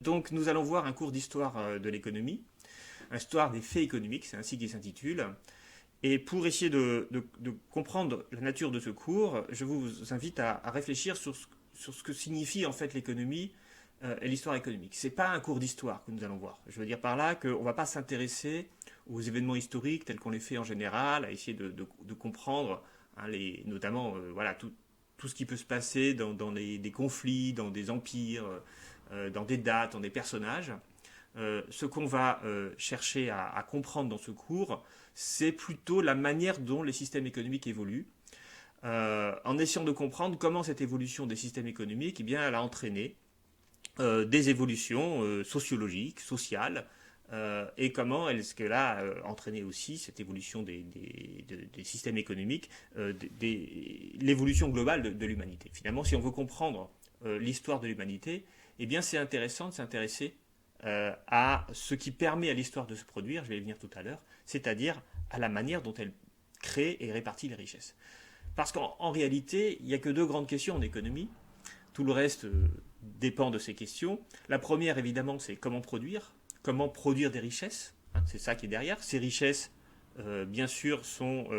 Donc nous allons voir un cours d'histoire de l'économie, histoire des faits économiques, c'est ainsi qu'il s'intitule. Et pour essayer de comprendre la nature de ce cours, je vous invite à réfléchir sur ce que signifie en fait l'économie et l'histoire économique. C'est pas un cours d'histoire que nous allons voir. Je veux dire par là qu'on ne va pas s'intéresser aux événements historiques tels qu'on les fait en général, à essayer de comprendre, hein, notamment voilà, tout ce qui peut se passer dans des conflits, dans des empires, dans des dates, dans des personnages. Ce qu'on va chercher à comprendre dans ce cours, c'est plutôt la manière dont les systèmes économiques évoluent, en essayant de comprendre comment cette évolution des systèmes économiques, eh bien, elle a entraîné des évolutions sociologiques, sociales, et comment est-ce qu'elle a entraîné aussi cette évolution des systèmes économiques, l'évolution globale de l'humanité. Finalement, si on veut comprendre l'histoire de l'humanité, eh bien, c'est intéressant de s'intéresser à ce qui permet à l'histoire de se produire, je vais y venir tout à l'heure, c'est-à-dire à la manière dont elle crée et répartit les richesses. Parce qu'en réalité, il n'y a que deux grandes questions en économie. Tout le reste dépend de ces questions. La première, évidemment, c'est comment produire des richesses. Hein, c'est ça qui est derrière. Ces richesses, bien sûr, sont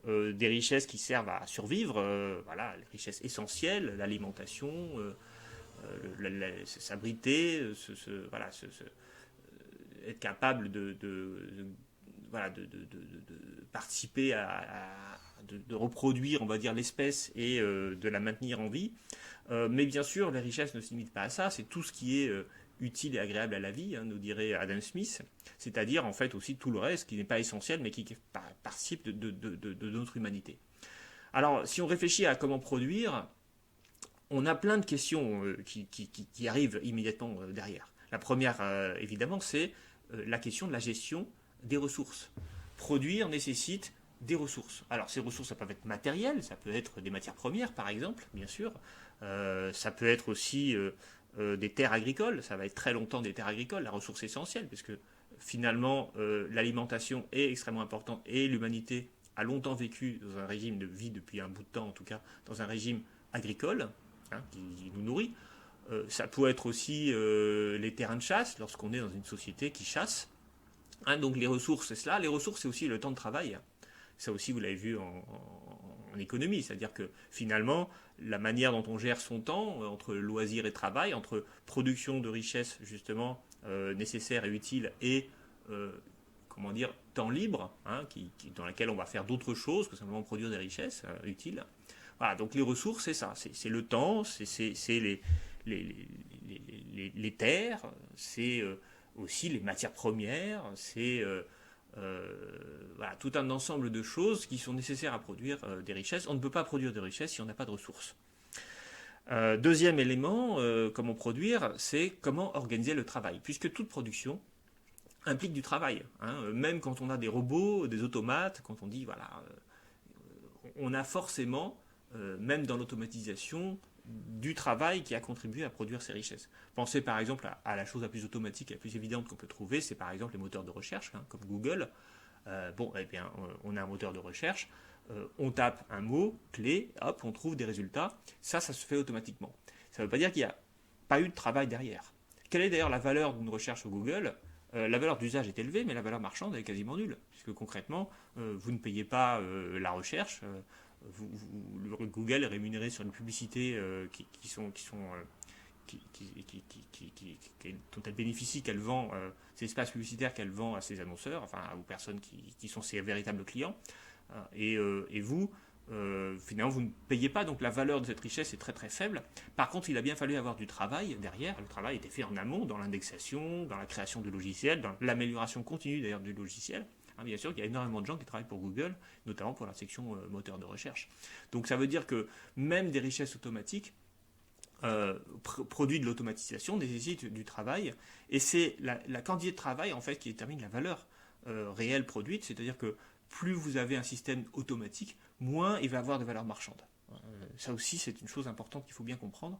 des richesses qui servent à survivre. Voilà, les richesses essentielles, l'alimentation, s'abriter, voilà, être capable voilà, de participer de reproduire, on va dire, l'espèce et de la maintenir en vie. Mais bien sûr, les richesses ne se limitent pas à ça, c'est tout ce qui est utile et agréable à la vie, hein, nous dirait Adam Smith, c'est-à-dire en fait aussi tout le reste qui n'est pas essentiel mais qui participe de notre humanité. Alors, si on réfléchit à comment produire, on a plein de questions qui arrivent immédiatement derrière. La première, évidemment, c'est la question de la gestion des ressources. Produire nécessite des ressources. Alors ces ressources, ça peut être matérielles, ça peut être des matières premières, par exemple, bien sûr. Ça peut être aussi des terres agricoles, ça va être très longtemps des terres agricoles, la ressource essentielle, puisque finalement l'alimentation est extrêmement importante et l'humanité a longtemps vécu dans un régime de vie, depuis un bout de temps en tout cas, dans un régime agricole, hein, qui nous nourrit. Ça peut être aussi les terrains de chasse, lorsqu'on est dans une société qui chasse. Hein, donc les ressources, c'est cela. Les ressources, c'est aussi le temps de travail. Ça aussi, vous l'avez vu en économie. C'est-à-dire que finalement, la manière dont on gère son temps, entre loisir et travail, entre production de richesses justement nécessaires et utiles, et comment dire, temps libre, hein, dans laquelle on va faire d'autres choses que simplement produire des richesses utiles. Voilà, donc les ressources, c'est ça. C'est le temps, c'est les terres, c'est aussi les matières premières, c'est voilà, tout un ensemble de choses qui sont nécessaires à produire des richesses. On ne peut pas produire de richesses si on n'a pas de ressources. Deuxième élément, comment produire, c'est comment organiser le travail, puisque toute production implique du travail. Hein. Même quand on a des robots, des automates, quand on dit, voilà, on a forcément, même dans l'automatisation, du travail qui a contribué à produire ces richesses. Pensez par exemple à la chose la plus automatique, la plus évidente qu'on peut trouver, c'est par exemple les moteurs de recherche, hein, comme Google. Bon, eh bien, on a un moteur de recherche, on tape un mot, clé, hop, on trouve des résultats. Ça se fait automatiquement. Ça ne veut pas dire qu'il n'y a pas eu de travail derrière. Quelle est d'ailleurs la valeur d'une recherche sur Google ? La valeur d'usage est élevée, mais la valeur marchande est quasiment nulle, puisque concrètement, vous ne payez pas la recherche. Google est rémunéré sur les publicités dont elle bénéficie, qu'elle vend, ces espaces publicitaires qu'elle vend à ses annonceurs, enfin aux personnes qui sont ses véritables clients. Et vous, finalement, vous ne payez pas, donc la valeur de cette richesse est très très faible. Par contre, il a bien fallu avoir du travail derrière. Le travail était fait en amont, dans l'indexation, dans la création de logiciels, dans l'amélioration continue d'ailleurs du logiciel. Bien sûr qu'il y a énormément de gens qui travaillent pour Google, notamment pour la section moteur de recherche. Donc ça veut dire que même des richesses automatiques, produits de l'automatisation, nécessitent du travail, et c'est la quantité de travail en fait qui détermine la valeur réelle produite, c'est-à-dire que plus vous avez un système automatique, moins il va avoir de valeur marchande. Ça aussi c'est une chose importante qu'il faut bien comprendre.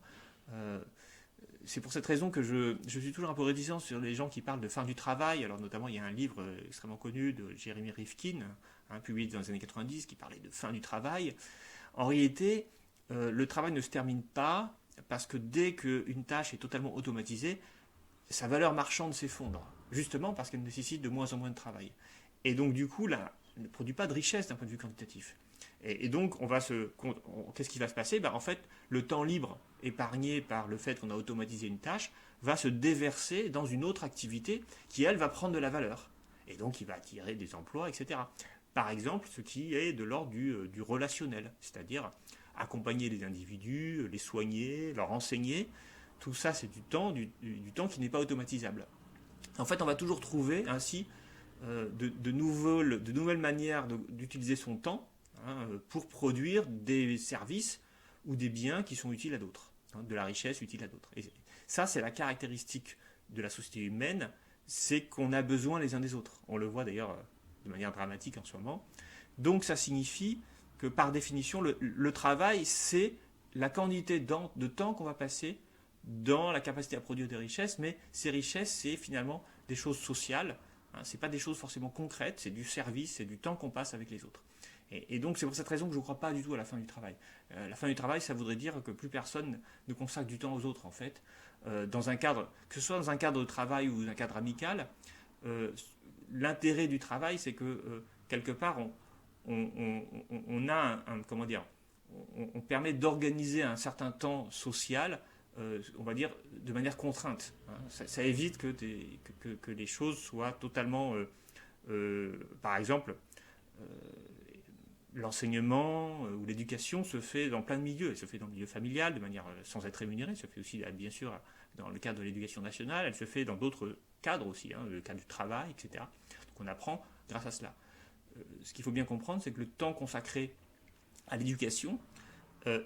C'est pour cette raison que je suis toujours un peu réticent sur les gens qui parlent de fin du travail. Alors notamment, il y a un livre extrêmement connu de Jeremy Rifkin, hein, publié dans les années 90, qui parlait de fin du travail. En réalité, le travail ne se termine pas, parce que dès qu'une tâche est totalement automatisée, sa valeur marchande s'effondre, justement parce qu'elle nécessite de moins en moins de travail. Et donc, du coup, là, elle ne produit pas de richesse d'un point de vue quantitatif. Et donc, qu'est-ce qui va se passer? En fait, le temps libre épargné par le fait qu'on a automatisé une tâche va se déverser dans une autre activité qui, elle, va prendre de la valeur. Et donc, il va attirer des emplois, etc. Par exemple, ce qui est de l'ordre du relationnel, c'est-à-dire accompagner les individus, les soigner, leur enseigner. Tout ça, c'est du temps qui n'est pas automatisable. En fait, on va toujours trouver ainsi de nouvelles manières d'utiliser son temps, hein, pour produire des services ou des biens qui sont utiles à d'autres, hein, de la richesse utile à d'autres. Et ça, c'est la caractéristique de la société humaine, c'est qu'on a besoin les uns des autres. On le voit d'ailleurs de manière dramatique en ce moment. Donc ça signifie que par définition, le travail, c'est la quantité de temps qu'on va passer dans la capacité à produire des richesses, mais ces richesses, c'est finalement des choses sociales, hein, c'est pas des choses forcément concrètes, c'est du service, c'est du temps qu'on passe avec les autres. Et donc c'est pour cette raison que je ne crois pas du tout à la fin du travail. La fin du travail, ça voudrait dire que plus personne ne consacre du temps aux autres, en fait. Dans un cadre, que ce soit dans un cadre de travail ou un cadre amical, l'intérêt du travail, c'est que quelque part, on a comment dire, on permet d'organiser un certain temps social, on va dire, de manière contrainte, hein. Ça évite que les choses soient totalement, par exemple, euh, l'enseignement ou l'éducation se fait dans plein de milieux. Elle se fait dans le milieu familial, de manière sans être rémunérée. Elle se fait aussi, bien sûr, dans le cadre de l'éducation nationale. Elle se fait dans d'autres cadres aussi, hein, le cadre du travail, etc. Donc on apprend grâce à cela. Ce qu'il faut bien comprendre, c'est que le temps consacré à l'éducation,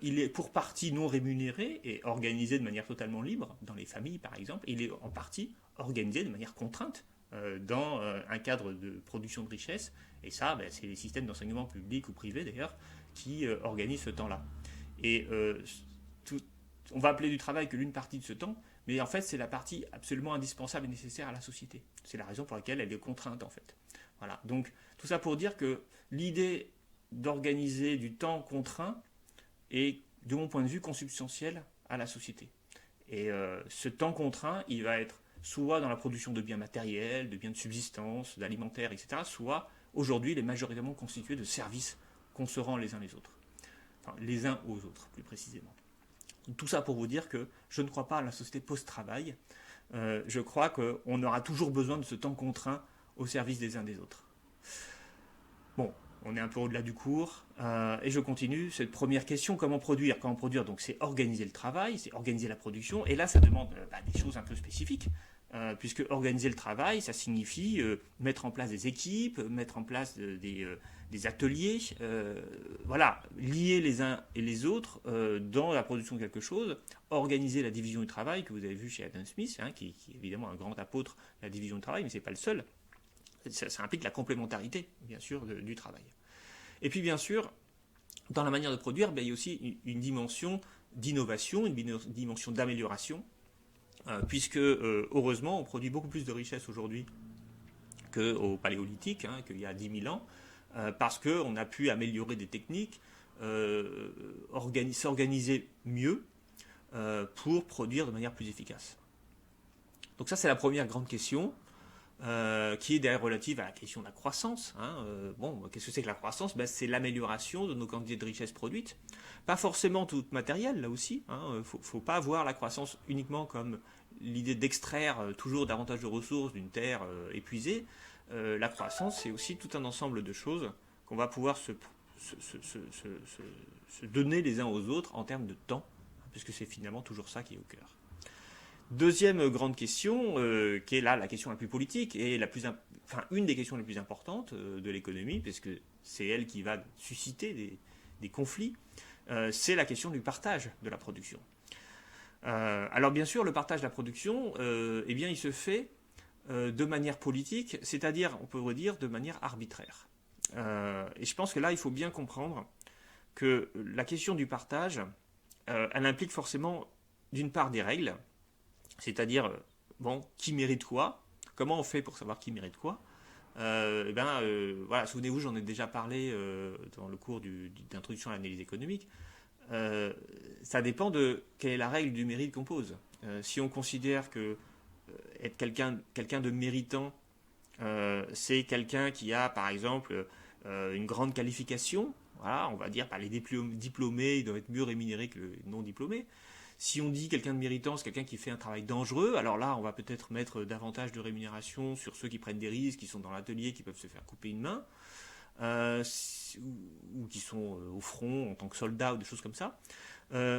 il est pour partie non rémunéré et organisé de manière totalement libre, dans les familles par exemple, et il est en partie organisé de manière contrainte dans un cadre de production de richesse. Et ça, c'est les systèmes d'enseignement public ou privé d'ailleurs qui organisent ce temps-là. Et on va appeler du travail que l'une partie de ce temps, mais en fait c'est la partie absolument indispensable et nécessaire à la société. C'est la raison pour laquelle elle est contrainte en fait. Voilà. Donc tout ça pour dire que l'idée d'organiser du temps contraint est, de mon point de vue, consubstantielle à la société. Et ce temps contraint, il va être soit dans la production de biens matériels, de biens de subsistance, d'alimentaire, etc., soit aujourd'hui il est majoritairement constitué de services qu'on se rend les uns les autres. Enfin, les uns aux autres, plus précisément. Tout ça pour vous dire que je ne crois pas à la société post-travail. Je crois qu'on aura toujours besoin de ce temps contraint au service des uns des autres. Bon, on est un peu au-delà du cours, et je continue. Cette première question, comment produire? Comment produire, donc c'est organiser le travail, c'est organiser la production, et là ça demande des choses un peu spécifiques, puisque organiser le travail, ça signifie mettre en place des équipes, mettre en place des ateliers, voilà, lier les uns et les autres dans la production de quelque chose, organiser la division du travail, que vous avez vu chez Adam Smith, hein, qui est évidemment un grand apôtre de la division du travail, mais ce n'est pas le seul. Ça implique la complémentarité, bien sûr, du travail. Et puis, bien sûr, dans la manière de produire, il y a aussi une dimension d'innovation, une dimension d'amélioration, puisque, heureusement, on produit beaucoup plus de richesses aujourd'hui qu'au Paléolithique, hein, qu'il y a 10 000 ans, parce qu'on a pu améliorer des techniques, s'organiser mieux pour produire de manière plus efficace. Donc ça, c'est la première grande question. Qui est d'ailleurs relative à la question de la croissance. Hein. Qu'est-ce que c'est que la croissance? C'est l'amélioration de nos quantités de richesses produites. Pas forcément toute matérielle, là aussi. Il ne faut pas voir la croissance uniquement comme l'idée d'extraire toujours davantage de ressources d'une terre épuisée. La croissance, c'est aussi tout un ensemble de choses qu'on va pouvoir se donner les uns aux autres en termes de temps, puisque c'est finalement toujours ça qui est au cœur. Deuxième grande question, qui est là la question la plus politique et une des questions les plus importantes de l'économie, puisque c'est elle qui va susciter des conflits, c'est la question du partage de la production. Alors bien sûr, le partage de la production, il se fait de manière politique, c'est-à-dire, on pourrait dire, de manière arbitraire. Et je pense que là, il faut bien comprendre que la question du partage, elle implique forcément, d'une part, des règles, c'est-à-dire, qui mérite quoi? Comment on fait pour savoir qui mérite quoi? Voilà, souvenez-vous, j'en ai déjà parlé dans le cours d'introduction à l'analyse économique. Ça dépend de quelle est la règle du mérite qu'on pose. Si on considère que être quelqu'un de méritant, c'est quelqu'un qui a, par exemple, une grande qualification. Voilà, on va dire, les diplômés, ils doivent être mieux rémunérés que les non diplômés. Si on dit quelqu'un de méritant, c'est quelqu'un qui fait un travail dangereux, alors là, on va peut-être mettre davantage de rémunération sur ceux qui prennent des risques, qui sont dans l'atelier, qui peuvent se faire couper une main, ou qui sont au front en tant que soldats ou des choses comme ça.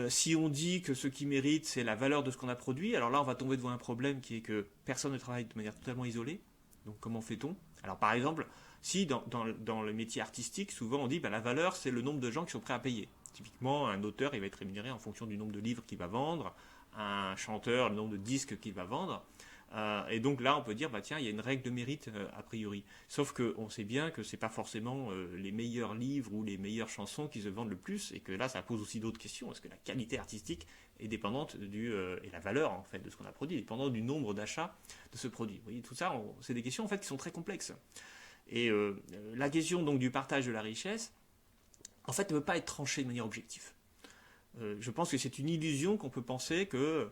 Si on dit que ce qui mérite, c'est la valeur de ce qu'on a produit, alors là, on va tomber devant un problème qui est que personne ne travaille de manière totalement isolée. Donc comment fait-on? Alors par exemple, si dans le métier artistique, souvent on dit la valeur, c'est le nombre de gens qui sont prêts à payer. Typiquement, un auteur, il va être rémunéré en fonction du nombre de livres qu'il va vendre, un chanteur, le nombre de disques qu'il va vendre. Et donc là, on peut dire, tiens, il y a une règle de mérite a priori. Sauf qu'on sait bien que c'est pas forcément les meilleurs livres ou les meilleures chansons qui se vendent le plus, et que là, ça pose aussi d'autres questions. Est-ce que la qualité artistique est dépendante et la valeur en fait de ce qu'on a produit, est dépendante du nombre d'achats de ce produit. Vous voyez, tout ça, c'est des questions en fait qui sont très complexes. Et la question donc du partage de la richesse, en fait, ne peut pas être tranchée de manière objective. Je pense que c'est une illusion qu'on peut penser que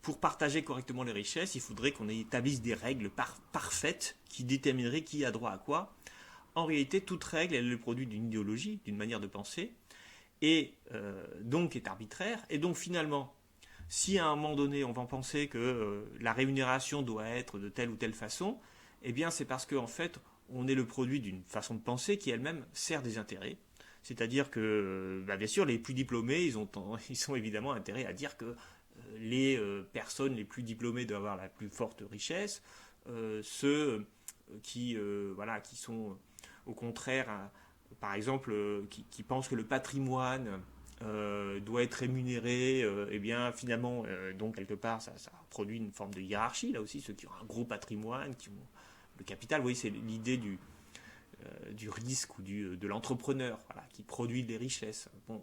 pour partager correctement les richesses, il faudrait qu'on établisse des règles parfaites qui détermineraient qui a droit à quoi. En réalité, toute règle, elle est le produit d'une idéologie, d'une manière de penser, et donc est arbitraire. Et donc finalement, si à un moment donné, on va penser que la rémunération doit être de telle ou telle façon, eh bien c'est parce qu'en fait, on est le produit d'une façon de penser qui elle-même sert des intérêts. C'est-à-dire que, bien sûr, les plus diplômés, ils ont évidemment intérêt à dire que les personnes les plus diplômées doivent avoir la plus forte richesse. Ceux qui sont au contraire, par exemple, qui pensent que le patrimoine doit être rémunéré, eh bien finalement, donc quelque part, ça produit une forme de hiérarchie. Là aussi, ceux qui ont un gros patrimoine, qui ont le capital, vous voyez, c'est l'idée du risque ou de l'entrepreneur, voilà, qui produit des richesses. Bon,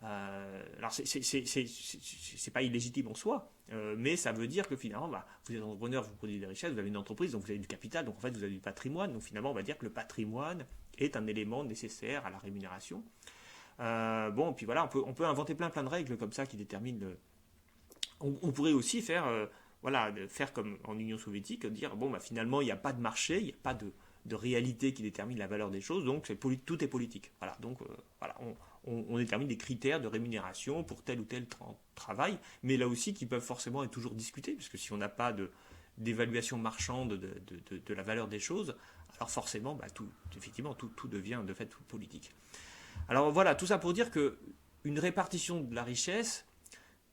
alors c'est pas illégitime en soi, mais ça veut dire que finalement, vous êtes entrepreneur, vous produisez des richesses, vous avez une entreprise, donc vous avez du capital, donc en fait vous avez du patrimoine, donc finalement on va dire que le patrimoine est un élément nécessaire à la rémunération. Bon, puis voilà, on peut inventer plein de règles comme ça qui déterminent on pourrait aussi faire comme en Union soviétique, dire finalement il n'y a pas de marché, il n'y a pas de réalité qui détermine la valeur des choses, donc tout est politique. Voilà, donc on détermine des critères de rémunération pour tel ou tel travail, mais là aussi qui peuvent forcément être toujours discutés, puisque si on n'a pas d'évaluation marchande de la valeur des choses, alors forcément tout devient de fait tout politique. Alors voilà, tout ça pour dire que une répartition de la richesse,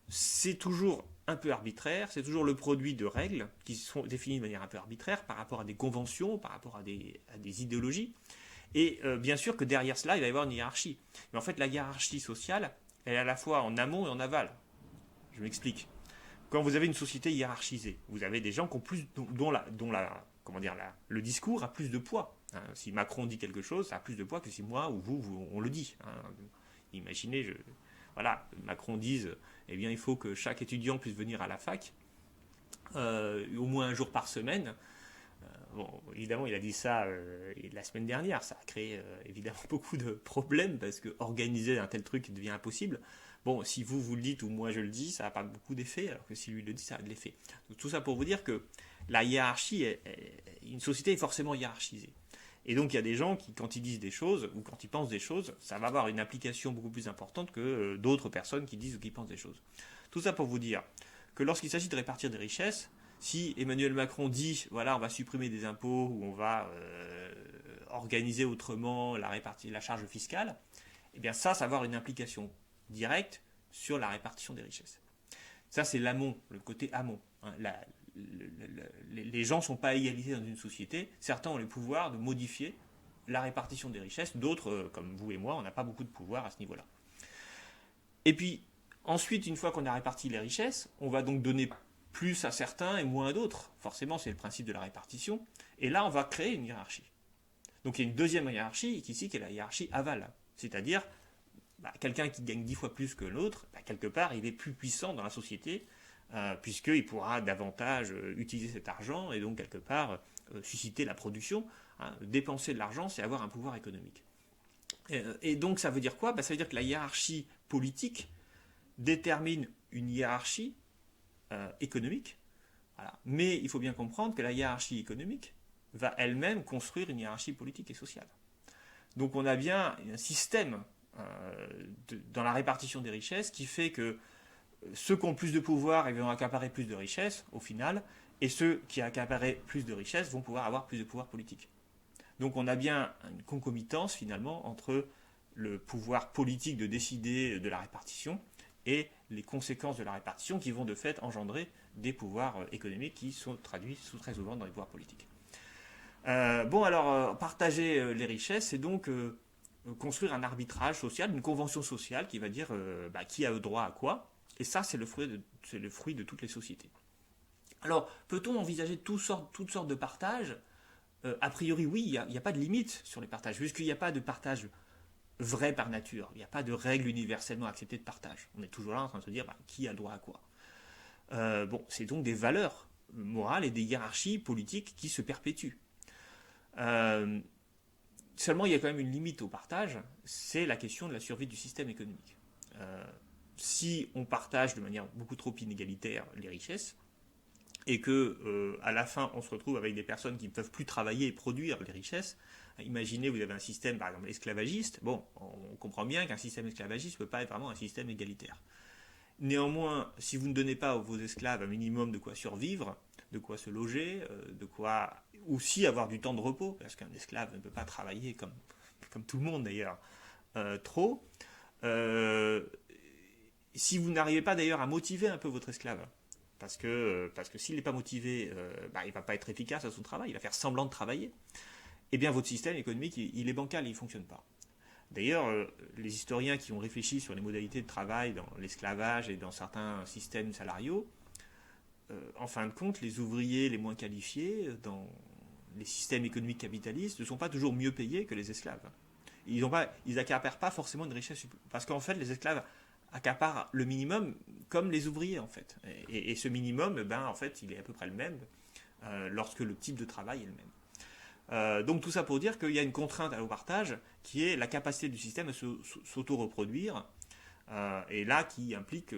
c'est toujours un peu arbitraire, c'est toujours le produit de règles qui sont définies de manière un peu arbitraire par rapport à des conventions, par rapport à des idéologies. Et bien sûr que derrière cela, il va y avoir une hiérarchie. Mais en fait, la hiérarchie sociale, elle est à la fois en amont et en aval. Je m'explique. Quand vous avez une société hiérarchisée, vous avez des gens qui ont le discours a plus de poids. Hein. Si Macron dit quelque chose, ça a plus de poids que si moi ou vous on le dit. Hein. Imaginez, Macron dise, eh bien, il faut que chaque étudiant puisse venir à la fac, au moins un jour par semaine. Évidemment, il a dit ça la semaine dernière. Ça a créé évidemment beaucoup de problèmes parce que organiser un tel truc devient impossible. Bon, si vous le dites ou moi je le dis, ça n'a pas beaucoup d'effet, alors que si lui le dit, ça a de l'effet. Donc, tout ça pour vous dire que la hiérarchie, une société est forcément hiérarchisée. Et donc, il y a des gens qui, quand ils disent des choses ou quand ils pensent des choses, ça va avoir une implication beaucoup plus importante que d'autres personnes qui disent ou qui pensent des choses. Tout ça pour vous dire que lorsqu'il s'agit de répartir des richesses, si Emmanuel Macron dit, on va supprimer des impôts ou on va organiser autrement la charge fiscale, eh bien ça va avoir une implication directe sur la répartition des richesses. Ça, c'est l'amont, le côté amont. Hein, les gens ne sont pas à égalité dans une société. Certains ont le pouvoir de modifier la répartition des richesses. D'autres, comme vous et moi, on n'a pas beaucoup de pouvoir à ce niveau-là. Et puis, ensuite, une fois qu'on a réparti les richesses, on va donc donner plus à certains et moins à d'autres. Forcément, c'est le principe de la répartition. Et là, on va créer une hiérarchie. Donc, il y a une deuxième hiérarchie ici, qui est la hiérarchie aval. C'est-à-dire, quelqu'un qui gagne 10 fois plus que l'autre, quelque part, il est plus puissant dans la société, puisqu'il pourra davantage utiliser cet argent et donc, quelque part, susciter la production. Hein. Dépenser de l'argent, c'est avoir un pouvoir économique. Et donc, ça veut dire quoi ? Ça veut dire que la hiérarchie politique détermine une hiérarchie économique Voilà. Mais il faut bien comprendre que la hiérarchie économique va elle-même construire une hiérarchie politique et sociale. Donc on a bien un système dans la répartition des richesses qui fait que ceux qui ont plus de pouvoir vont accaparer plus de richesses au final, et ceux qui accaparent plus de richesses vont pouvoir avoir plus de pouvoir politique. Donc on a bien une concomitance finalement entre le pouvoir politique de décider de la répartition et les conséquences de la répartition qui vont de fait engendrer des pouvoirs économiques qui sont traduits très souvent dans les pouvoirs politiques. Partager les richesses, c'est donc construire un arbitrage social, une convention sociale qui va dire qui a le droit à quoi. Et ça, c'est le fruit de toutes les sociétés. Alors, peut-on envisager toutes sortes de partages? A priori, oui, il n'y a pas de limite sur les partages, puisqu'il n'y a pas de partage vrai par nature. Il n'y a pas de règle universellement acceptée de partage. On est toujours là en train de se dire qui a le droit à quoi. C'est donc des valeurs morales et des hiérarchies politiques qui se perpétuent. Seulement, il y a quand même une limite au partage, c'est la question de la survie du système économique. Si on partage de manière beaucoup trop inégalitaire les richesses, et que à la fin on se retrouve avec des personnes qui ne peuvent plus travailler et produire les richesses, imaginez vous avez un système par exemple esclavagiste, on comprend bien qu'un système esclavagiste ne peut pas être vraiment un système égalitaire. Néanmoins, si vous ne donnez pas à vos esclaves un minimum de quoi survivre, de quoi se loger, de quoi aussi avoir du temps de repos, parce qu'un esclave ne peut pas travailler comme tout le monde d'ailleurs, trop. Si vous n'arrivez pas d'ailleurs à motiver un peu votre esclave, parce que s'il n'est pas motivé, il ne va pas être efficace à son travail, il va faire semblant de travailler, eh bien votre système économique, il est bancal, il ne fonctionne pas. D'ailleurs, les historiens qui ont réfléchi sur les modalités de travail dans l'esclavage et dans certains systèmes salariaux, en fin de compte, les ouvriers les moins qualifiés dans les systèmes économiques capitalistes ne sont pas toujours mieux payés que les esclaves. Ils n'accaparent pas forcément une richesse, parce qu'en fait, les esclaves accaparent le minimum comme les ouvriers, en fait. Et ce minimum, en fait, il est à peu près le même lorsque le type de travail est le même. Donc tout ça pour dire qu'il y a une contrainte au partage qui est la capacité du système à s'auto-reproduire, et là qui implique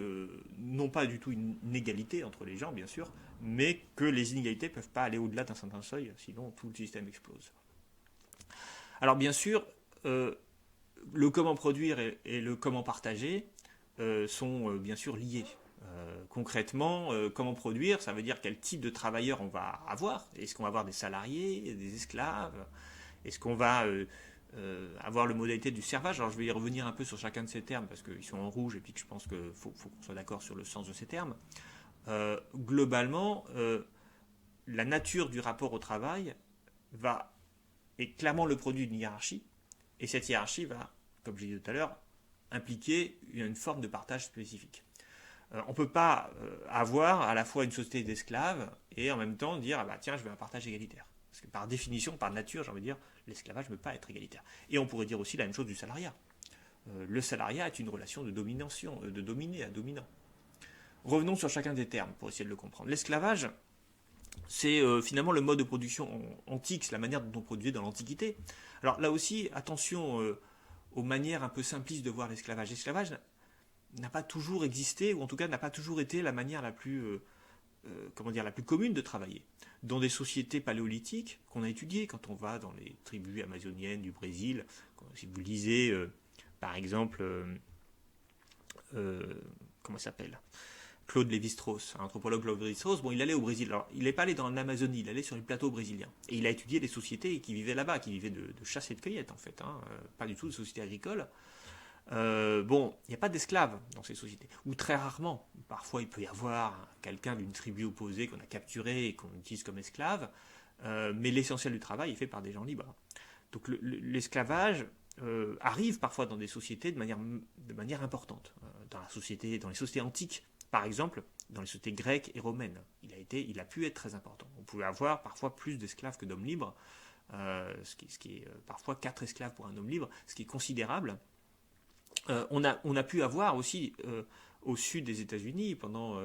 non pas du tout une égalité entre les gens bien sûr, mais que les inégalités ne peuvent pas aller au-delà d'un certain seuil, sinon tout le système explose. Alors bien sûr, le comment produire et le comment partager sont bien sûr liés. Concrètement, comment produire, ça veut dire quel type de travailleurs on va avoir. Est-ce qu'on va avoir des salariés, des esclaves? Est-ce qu'on va avoir le modalité du servage? Alors je vais y revenir un peu sur chacun de ces termes parce qu'ils sont en rouge et puis que je pense qu'il faut qu'on soit d'accord sur le sens de ces termes. Globalement, la nature du rapport au travail est clairement le produit d'une hiérarchie, et cette hiérarchie va, comme je l'ai dit tout à l'heure, impliquer une forme de partage spécifique. On ne peut pas avoir à la fois une société d'esclaves et en même temps dire tiens, je veux un partage égalitaire. Parce que par définition, par nature, j'ai envie de dire, l'esclavage ne peut pas être égalitaire. Et on pourrait dire aussi la même chose du salariat. Le salariat est une relation de domination, de dominé à dominant. Revenons sur chacun des termes pour essayer de le comprendre. L'esclavage, c'est finalement le mode de production antique, c'est la manière dont on produisait dans l'Antiquité. Alors là aussi, attention aux manières un peu simplistes de voir l'esclavage. L'esclavage n'a pas toujours existé, ou en tout cas n'a pas toujours été la manière la plus commune de travailler. Dans des sociétés paléolithiques qu'on a étudiées, quand on va dans les tribus amazoniennes du Brésil, si vous lisez par exemple, comment il s'appelle, Claude Lévi-Strauss, un anthropologue Claude Lévi-Strauss, il allait au Brésil. Alors, il n'est pas allé dans l'Amazonie, il allait sur les plateaux brésiliens. Et il a étudié les sociétés qui vivaient là-bas, qui vivaient de chasse et de cueillette, en fait. Pas du tout de sociétés agricoles. Il n'y a pas d'esclaves dans ces sociétés. Ou très rarement. Parfois, il peut y avoir quelqu'un d'une tribu opposée qu'on a capturé et qu'on utilise comme esclave. Mais l'essentiel du travail est fait par des gens libres. Donc l'esclavage arrive parfois dans des sociétés de manière importante. Dans les sociétés antiques, par exemple, dans les sociétés grecques et romaines, il a pu être très important. On pouvait avoir parfois plus d'esclaves que d'hommes libres, ce qui est parfois 4 esclaves pour un homme libre, ce qui est considérable. On a pu avoir aussi au sud des États-Unis pendant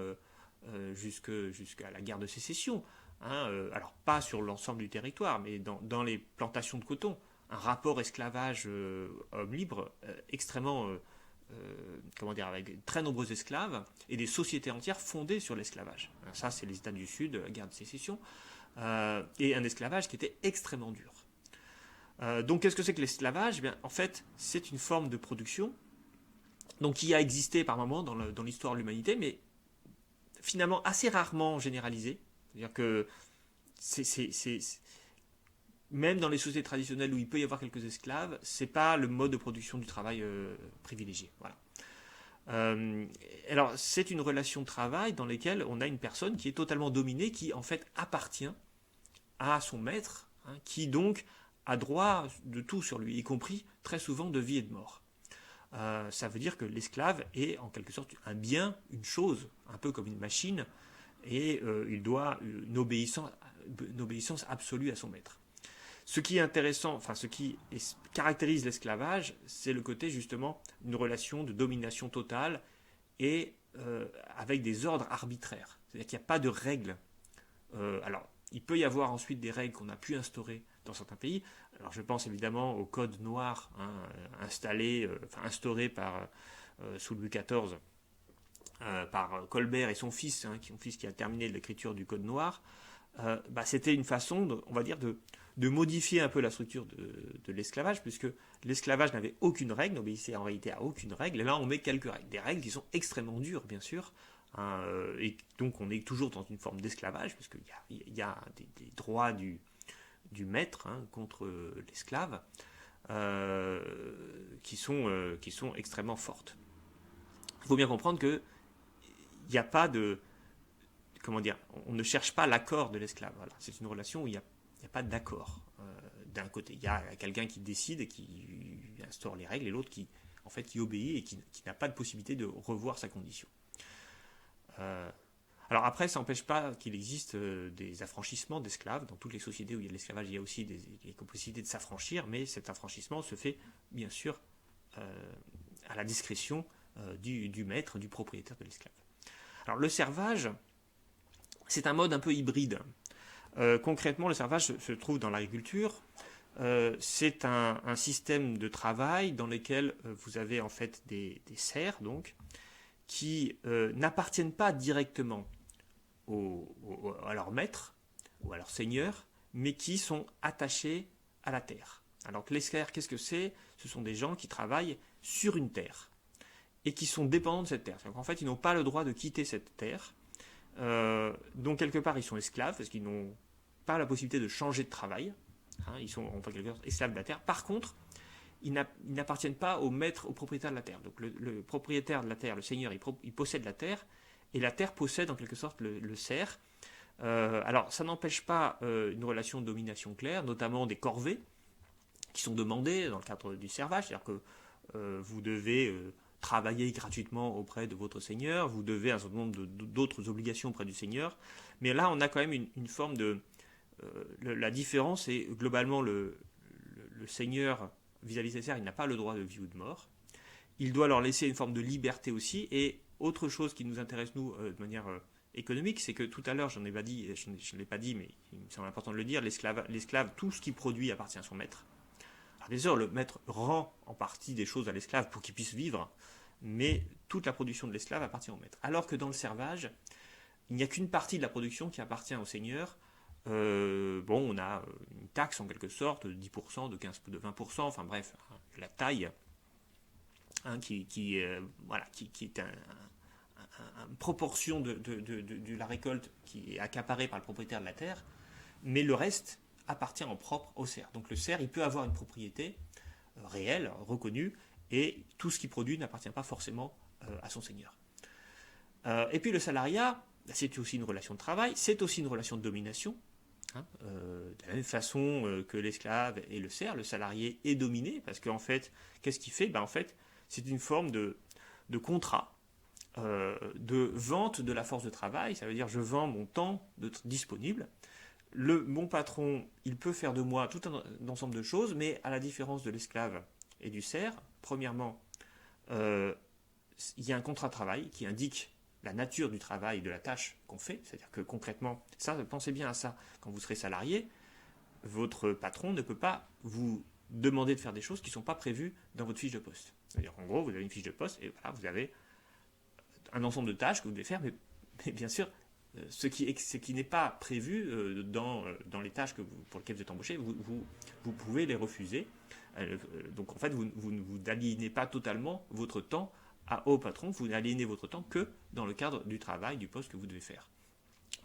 jusqu'à la guerre de sécession, alors pas sur l'ensemble du territoire, mais dans les plantations de coton, un rapport esclavage homme libre extrêmement comment dire, avec de très nombreux esclaves et des sociétés entières fondées sur l'esclavage. Ça, c'est les États du Sud, la guerre de sécession, et un esclavage qui était extrêmement dur. Donc, qu'est-ce que c'est que l'esclavage? Eh bien, en fait, c'est une forme de production donc, qui a existé par moments dans l'histoire de l'humanité, mais finalement assez rarement généralisée. C'est-à-dire que même dans les sociétés traditionnelles où il peut y avoir quelques esclaves, c'est pas le mode de production du travail privilégié. Voilà. Alors, c'est une relation de travail dans laquelle on a une personne qui est totalement dominée, qui en fait appartient à son maître, hein, qui donc a droit de tout sur lui, y compris très souvent de vie et de mort. Ça veut dire que l'esclave est en quelque sorte un bien, une chose, un peu comme une machine, et il doit une obéissance absolue à son maître. Ce qui est intéressant, enfin ce qui caractérise l'esclavage, c'est le côté justement une relation de domination totale et avec des ordres arbitraires. C'est-à-dire qu'il n'y a pas de règles. Alors, il peut y avoir ensuite des règles qu'on a pu instaurer dans certains pays. Alors, je pense évidemment au code noir instauré par sous Louis XIV par Colbert et son fils, son fils qui a terminé l'écriture du code noir. C'était une façon, on va dire, de modifier un peu la structure de l'esclavage, puisque l'esclavage n'avait aucune règle, n'obéissait en réalité à aucune règle, et là on met quelques règles, des règles qui sont extrêmement dures, bien sûr, et donc on est toujours dans une forme d'esclavage, puisqu'il y a des droits du maître contre l'esclave, qui sont extrêmement fortes. Il faut bien comprendre que il n'y a pas de... Comment dire, on ne cherche pas l'accord de l'esclave. Voilà. C'est une relation où il n'y a pas d'accord d'un côté. Il y a quelqu'un qui décide et qui instaure les règles et l'autre qui obéit et qui n'a pas de possibilité de revoir sa condition. Alors après, ça n'empêche pas qu'il existe des affranchissements d'esclaves. Dans toutes les sociétés où il y a de l'esclavage, il y a aussi des possibilités de s'affranchir, mais cet affranchissement se fait bien sûr à la discrétion du maître, du propriétaire de l'esclave. Alors le servage, c'est un mode un peu hybride. Concrètement, le servage se trouve dans l'agriculture. C'est un système de travail dans lequel vous avez en fait des serfs, donc, qui n'appartiennent pas directement à leur maître ou à leur seigneur, mais qui sont attachés à la terre. Alors que les serfs, qu'est-ce que c'est? Ce sont des gens qui travaillent sur une terre et qui sont dépendants de cette terre. En fait, ils n'ont pas le droit de quitter cette terre. Donc quelque part ils sont esclaves parce qu'ils n'ont pas la possibilité de changer de travail, ils sont en quelque sorte esclaves de la terre. Par contre, ils n'appartiennent pas au maître, au propriétaire de la terre. Donc le propriétaire de la terre, le seigneur, il possède la terre et la terre possède en quelque sorte le serf. Alors ça n'empêche pas une relation de domination claire, notamment des corvées qui sont demandées dans le cadre du servage, c'est-à-dire que vous devez travailler gratuitement auprès de votre seigneur, vous devez un certain nombre d'autres obligations auprès du seigneur, mais là on a quand même une forme de... la différence est globalement le seigneur vis-à-vis des serfs, il n'a pas le droit de vie ou de mort, il doit leur laisser une forme de liberté aussi, et autre chose qui nous intéresse nous de manière économique, c'est que tout à l'heure je ne l'ai pas dit, mais il me semble important de le dire, l'esclave, tout ce qu'il produit appartient à son maître. Alors bien sûr, le maître rend en partie des choses à l'esclave pour qu'il puisse vivre, mais toute la production de l'esclave appartient au maître. Alors que dans le servage, il n'y a qu'une partie de la production qui appartient au seigneur. On a une taxe en quelque sorte, de 10%, de 15%, de 20%, enfin bref, la taille, qui est une proportion de la récolte qui est accaparée par le propriétaire de la terre, mais le reste appartient en propre au serf. Donc le serf, il peut avoir une propriété réelle, reconnue, et tout ce qu'il produit n'appartient pas forcément à son seigneur. Et puis le salariat, c'est aussi une relation de travail, c'est aussi une relation de domination. De la même façon que l'esclave et le serf, le salarié est dominé, parce qu'en fait, qu'est-ce qu'il fait? En fait, c'est une forme de contrat, de vente de la force de travail, ça veut dire je vends mon temps disponible. Mon patron, il peut faire de moi tout un ensemble de choses, mais à la différence de l'esclave et du serf, premièrement, il y a un contrat de travail qui indique la nature du travail, de la tâche qu'on fait, c'est-à-dire que concrètement, ça, pensez bien à ça, quand vous serez salarié, votre patron ne peut pas vous demander de faire des choses qui ne sont pas prévues dans votre fiche de poste. C'est-à-dire qu'en gros, vous avez une fiche de poste et voilà, vous avez un ensemble de tâches que vous devez faire, mais bien sûr, ce qui n'est pas prévu dans les tâches pour lesquelles vous êtes embauché, vous pouvez les refuser. Donc en fait, vous n'aliénez pas totalement votre temps au patron, vous n'aliénez votre temps que dans le cadre du travail, du poste que vous devez faire.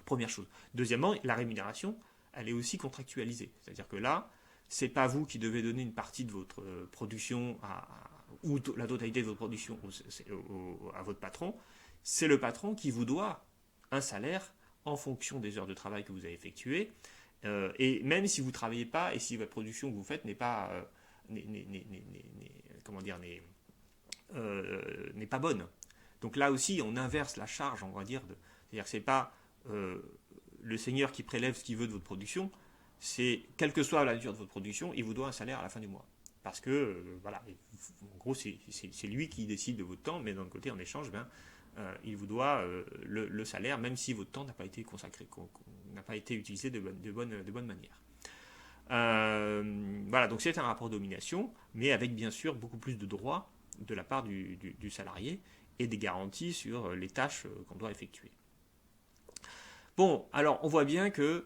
Première chose. Deuxièmement, la rémunération, elle est aussi contractualisée. C'est-à-dire que là, c'est pas vous qui devez donner une partie de votre production ou la totalité de votre production à votre patron. C'est le patron qui vous doit un salaire en fonction des heures de travail que vous avez effectuées. Et même si vous ne travaillez pas et si votre production que vous faites n'est pas bonne. Donc là aussi, on inverse la charge, on va dire. C'est-à-dire que c'est pas le seigneur qui prélève ce qu'il veut de votre production, c'est, quelle que soit la nature de votre production, il vous doit un salaire à la fin du mois. Parce que, voilà, en gros, c'est lui qui décide de votre temps, mais d'un côté, en échange, il vous doit le salaire, même si votre temps n'a pas été consacré, n'a pas été utilisé de bonne manière. Voilà, donc c'est un rapport de domination, mais avec bien sûr beaucoup plus de droits de la part du salarié et des garanties sur les tâches qu'on doit effectuer. Bon, alors on voit bien que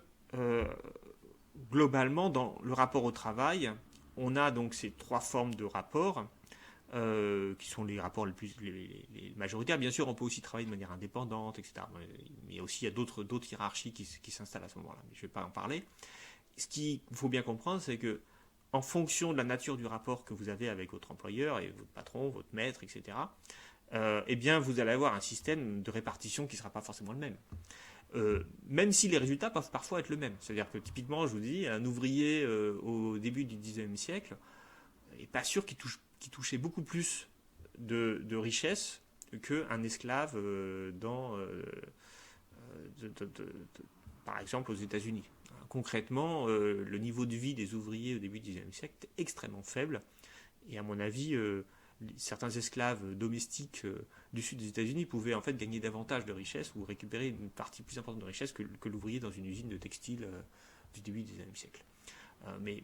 globalement, dans le rapport au travail, on a donc ces trois formes de rapports qui sont les rapports les majoritaires. Bien sûr, on peut aussi travailler de manière indépendante, etc. Mais aussi, il y a d'autres hiérarchies qui s'installent à ce moment-là. Mais je ne vais pas en parler. Ce qu'il faut bien comprendre, c'est que en fonction de la nature du rapport que vous avez avec votre employeur et votre patron, votre maître, etc., eh bien, vous allez avoir un système de répartition qui ne sera pas forcément le même. Même si les résultats peuvent parfois être le même. C'est-à-dire que typiquement, je vous dis, un ouvrier au début du XIXe siècle n'est pas sûr qu'il touchait beaucoup plus de richesse qu'un esclave par exemple aux États-Unis. Concrètement, le niveau de vie des ouvriers au début du XIXe siècle était extrêmement faible. Et à mon avis, certains esclaves domestiques du sud des États-Unis pouvaient en fait gagner davantage de richesse ou récupérer une partie plus importante de richesse que l'ouvrier dans une usine de textile du début du XIXe siècle. Mais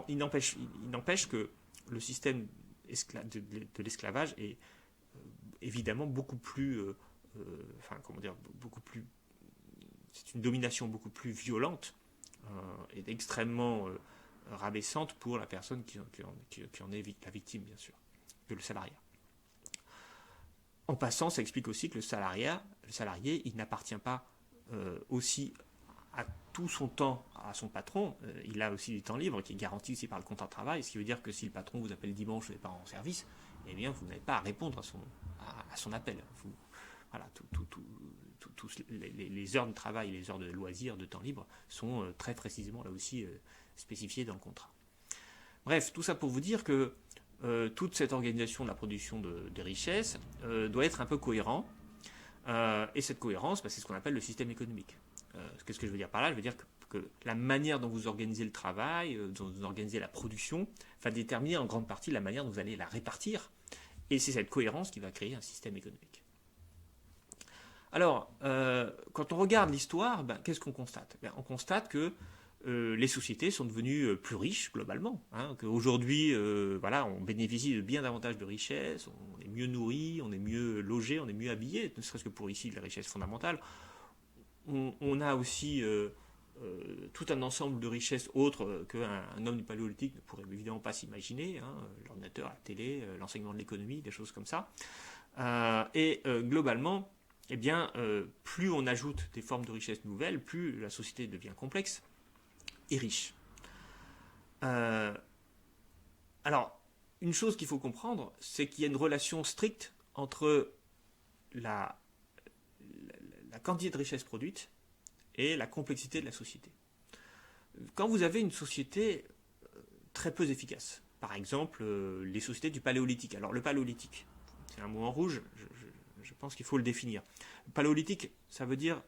il n'empêche que le système de l'esclavage est évidemment beaucoup plus, c'est une domination beaucoup plus violente et extrêmement rabaissante pour la personne qui en est la victime, bien sûr, que le salariat. En passant, ça explique aussi que le salarié, il n'appartient pas aussi à tout son temps à son patron. Il a aussi du temps libre qui est garanti aussi par le contrat de travail, ce qui veut dire que si le patron vous appelle dimanche, vous n'êtes pas en service, eh bien, vous n'avez pas à répondre à son appel. Voilà, les heures de travail, les heures de loisirs, de temps libre sont très précisément là aussi spécifiées dans le contrat. Bref, tout ça pour vous dire que toute cette organisation de la production de richesses doit être un peu cohérent. Et cette cohérence, c'est ce qu'on appelle le système économique. Qu'est-ce que je veux dire par là ? Je veux dire que la manière dont vous organisez le travail, dont vous organisez la production, va déterminer en grande partie la manière dont vous allez la répartir. Et c'est cette cohérence qui va créer un système économique. Alors, quand on regarde l'histoire, qu'est-ce qu'on constate ? On constate que les sociétés sont devenues plus riches globalement, qu'aujourd'hui, on bénéficie de bien davantage de richesses, on est mieux nourri, on est mieux logé, on est mieux habillé, ne serait-ce que pour ici les richesses fondamentales. On a aussi tout un ensemble de richesses autres qu'un homme du paléolithique ne pourrait évidemment pas s'imaginer, l'ordinateur, la télé, l'enseignement de l'économie, des choses comme ça. Globalement, plus on ajoute des formes de richesse nouvelles, plus la société devient complexe et riche. Alors, une chose qu'il faut comprendre, c'est qu'il y a une relation stricte entre la quantité de richesse produite et la complexité de la société. Quand vous avez une société très peu efficace, par exemple les sociétés du paléolithique. Alors le paléolithique, c'est un mot en rouge, je pense qu'il faut le définir. Le paléolithique, ça veut dire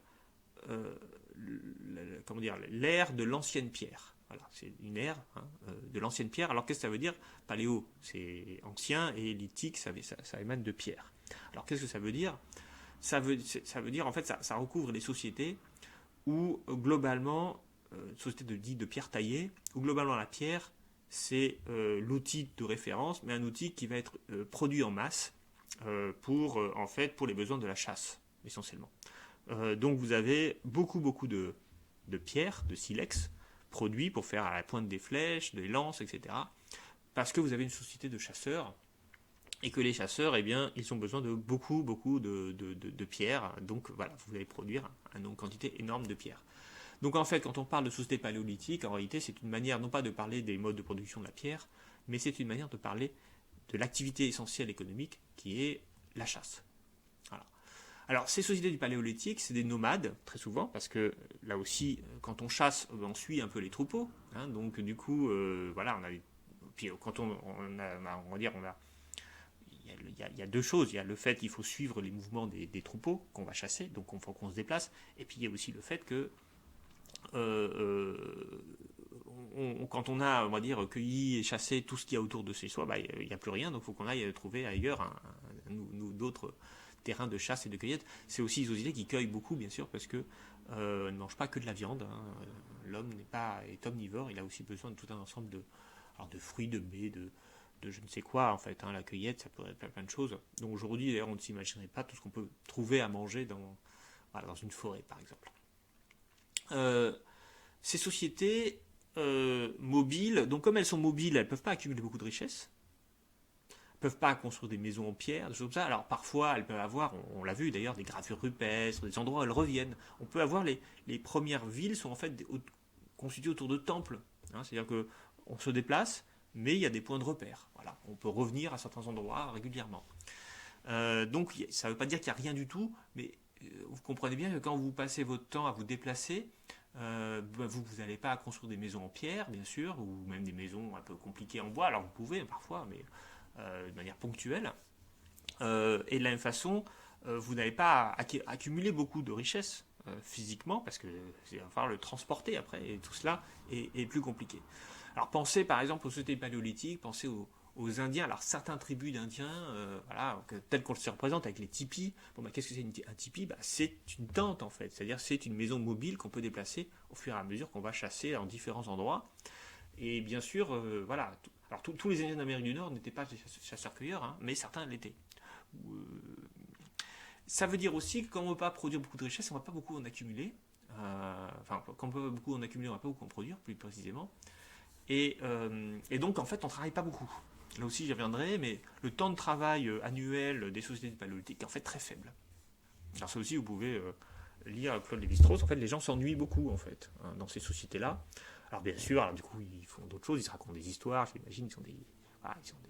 l'ère de l'ancienne pierre. Voilà, c'est une ère de l'ancienne pierre. Alors qu'est-ce que ça veut dire ? Paléo, c'est ancien, et lithique, ça émane de pierre. Alors qu'est-ce que ça veut dire ? Ça veut dire, en fait, ça recouvre les sociétés où globalement, sociétés de pierre taillée, où globalement la pierre c'est l'outil de référence, mais un outil qui va être produit en masse en fait, pour les besoins de la chasse, essentiellement. Donc vous avez beaucoup de pierres, de silex, produits pour faire à la pointe des flèches, des lances, etc. Parce que vous avez une société de chasseurs, et que les chasseurs, eh bien, ils ont besoin de beaucoup de pierres. Donc voilà, vous allez produire une quantité énorme de pierres. Donc en fait, quand on parle de société paléolithique, en réalité, c'est une manière non pas de parler des modes de production de la pierre, mais c'est une manière de parler de l'activité essentielle économique qui est la chasse. Voilà. Alors ces sociétés du paléolithique, c'est des nomades, très souvent, parce que là aussi, quand on chasse, on suit un peu les troupeaux. Hein, donc du coup, voilà, on a... Puis quand on va dire, il y a deux choses. Il y a le fait qu'il faut suivre les mouvements des troupeaux qu'on va chasser, donc il faut qu'on se déplace. Et puis il y a aussi le fait que quand on a, on va dire, cueilli et chassé tout ce qu'il y a autour de chez soi, bah, il n'y a plus rien, donc il faut qu'on aille trouver ailleurs d'autres terrains de chasse et de cueillette. C'est aussi les osidés qui cueillent beaucoup, bien sûr, parce que ne mangent pas que de la viande. Hein. L'homme est omnivore, il a aussi besoin de tout un ensemble de fruits, de baies, de je ne sais quoi, en fait. Hein. La cueillette, ça pourrait être plein de choses. Donc aujourd'hui, d'ailleurs, on ne s'imaginerait pas tout ce qu'on peut trouver à manger dans une forêt, par exemple. Ces sociétés mobiles, donc comme elles sont mobiles, elles ne peuvent pas accumuler beaucoup de richesses, elles ne peuvent pas construire des maisons en pierre, des choses comme ça. Alors parfois, elles peuvent avoir, on l'a vu d'ailleurs, des gravures rupestres, des endroits où elles reviennent. On peut avoir les premières villes sont en fait constituées autour de temples. Hein, c'est-à-dire qu'on se déplace, mais il y a des points de repère. Voilà, on peut revenir à certains endroits régulièrement. Donc ça ne veut pas dire qu'il n'y a rien du tout, mais vous comprenez bien que quand vous passez votre temps à vous déplacer, vous n'allez pas construire des maisons en pierre, bien sûr, ou même des maisons un peu compliquées en bois. Alors vous pouvez parfois, mais de manière ponctuelle. Et de la même façon, vous n'allez pas accumuler beaucoup de richesses physiquement, parce que il va falloir le transporter après, et tout cela est plus compliqué. Alors pensez par exemple aux sociétés paléolithiques, pensez aux Indiens. Alors certains tribus d'Indiens, voilà, telles qu'on se représente avec les tipis. Bon, bah, qu'est-ce que c'est un tipi? Bah, c'est une tente en fait, c'est-à-dire c'est une maison mobile qu'on peut déplacer au fur et à mesure qu'on va chasser en différents endroits. Et bien sûr, voilà. Alors tous les Indiens d'Amérique du Nord n'étaient pas chasseurs-cueilleurs, hein, mais certains l'étaient. Ça veut dire aussi que quand on ne veut pas produire beaucoup de richesses, on ne va pas beaucoup en accumuler. Enfin, quand on ne peut pas beaucoup en accumuler, on ne va pas beaucoup en produire, plus précisément. Et donc, en fait, on ne travaille pas beaucoup. Là aussi, j'y reviendrai, mais le temps de travail annuel des sociétés paléolithiques est en fait très faible. Alors ça aussi, vous pouvez lire Claude Lévi-Strauss. En fait, les gens s'ennuient beaucoup, en fait, hein, dans ces sociétés-là. Alors bien sûr, alors, du coup, ils font d'autres choses, ils se racontent des histoires, j'imagine, ils ont des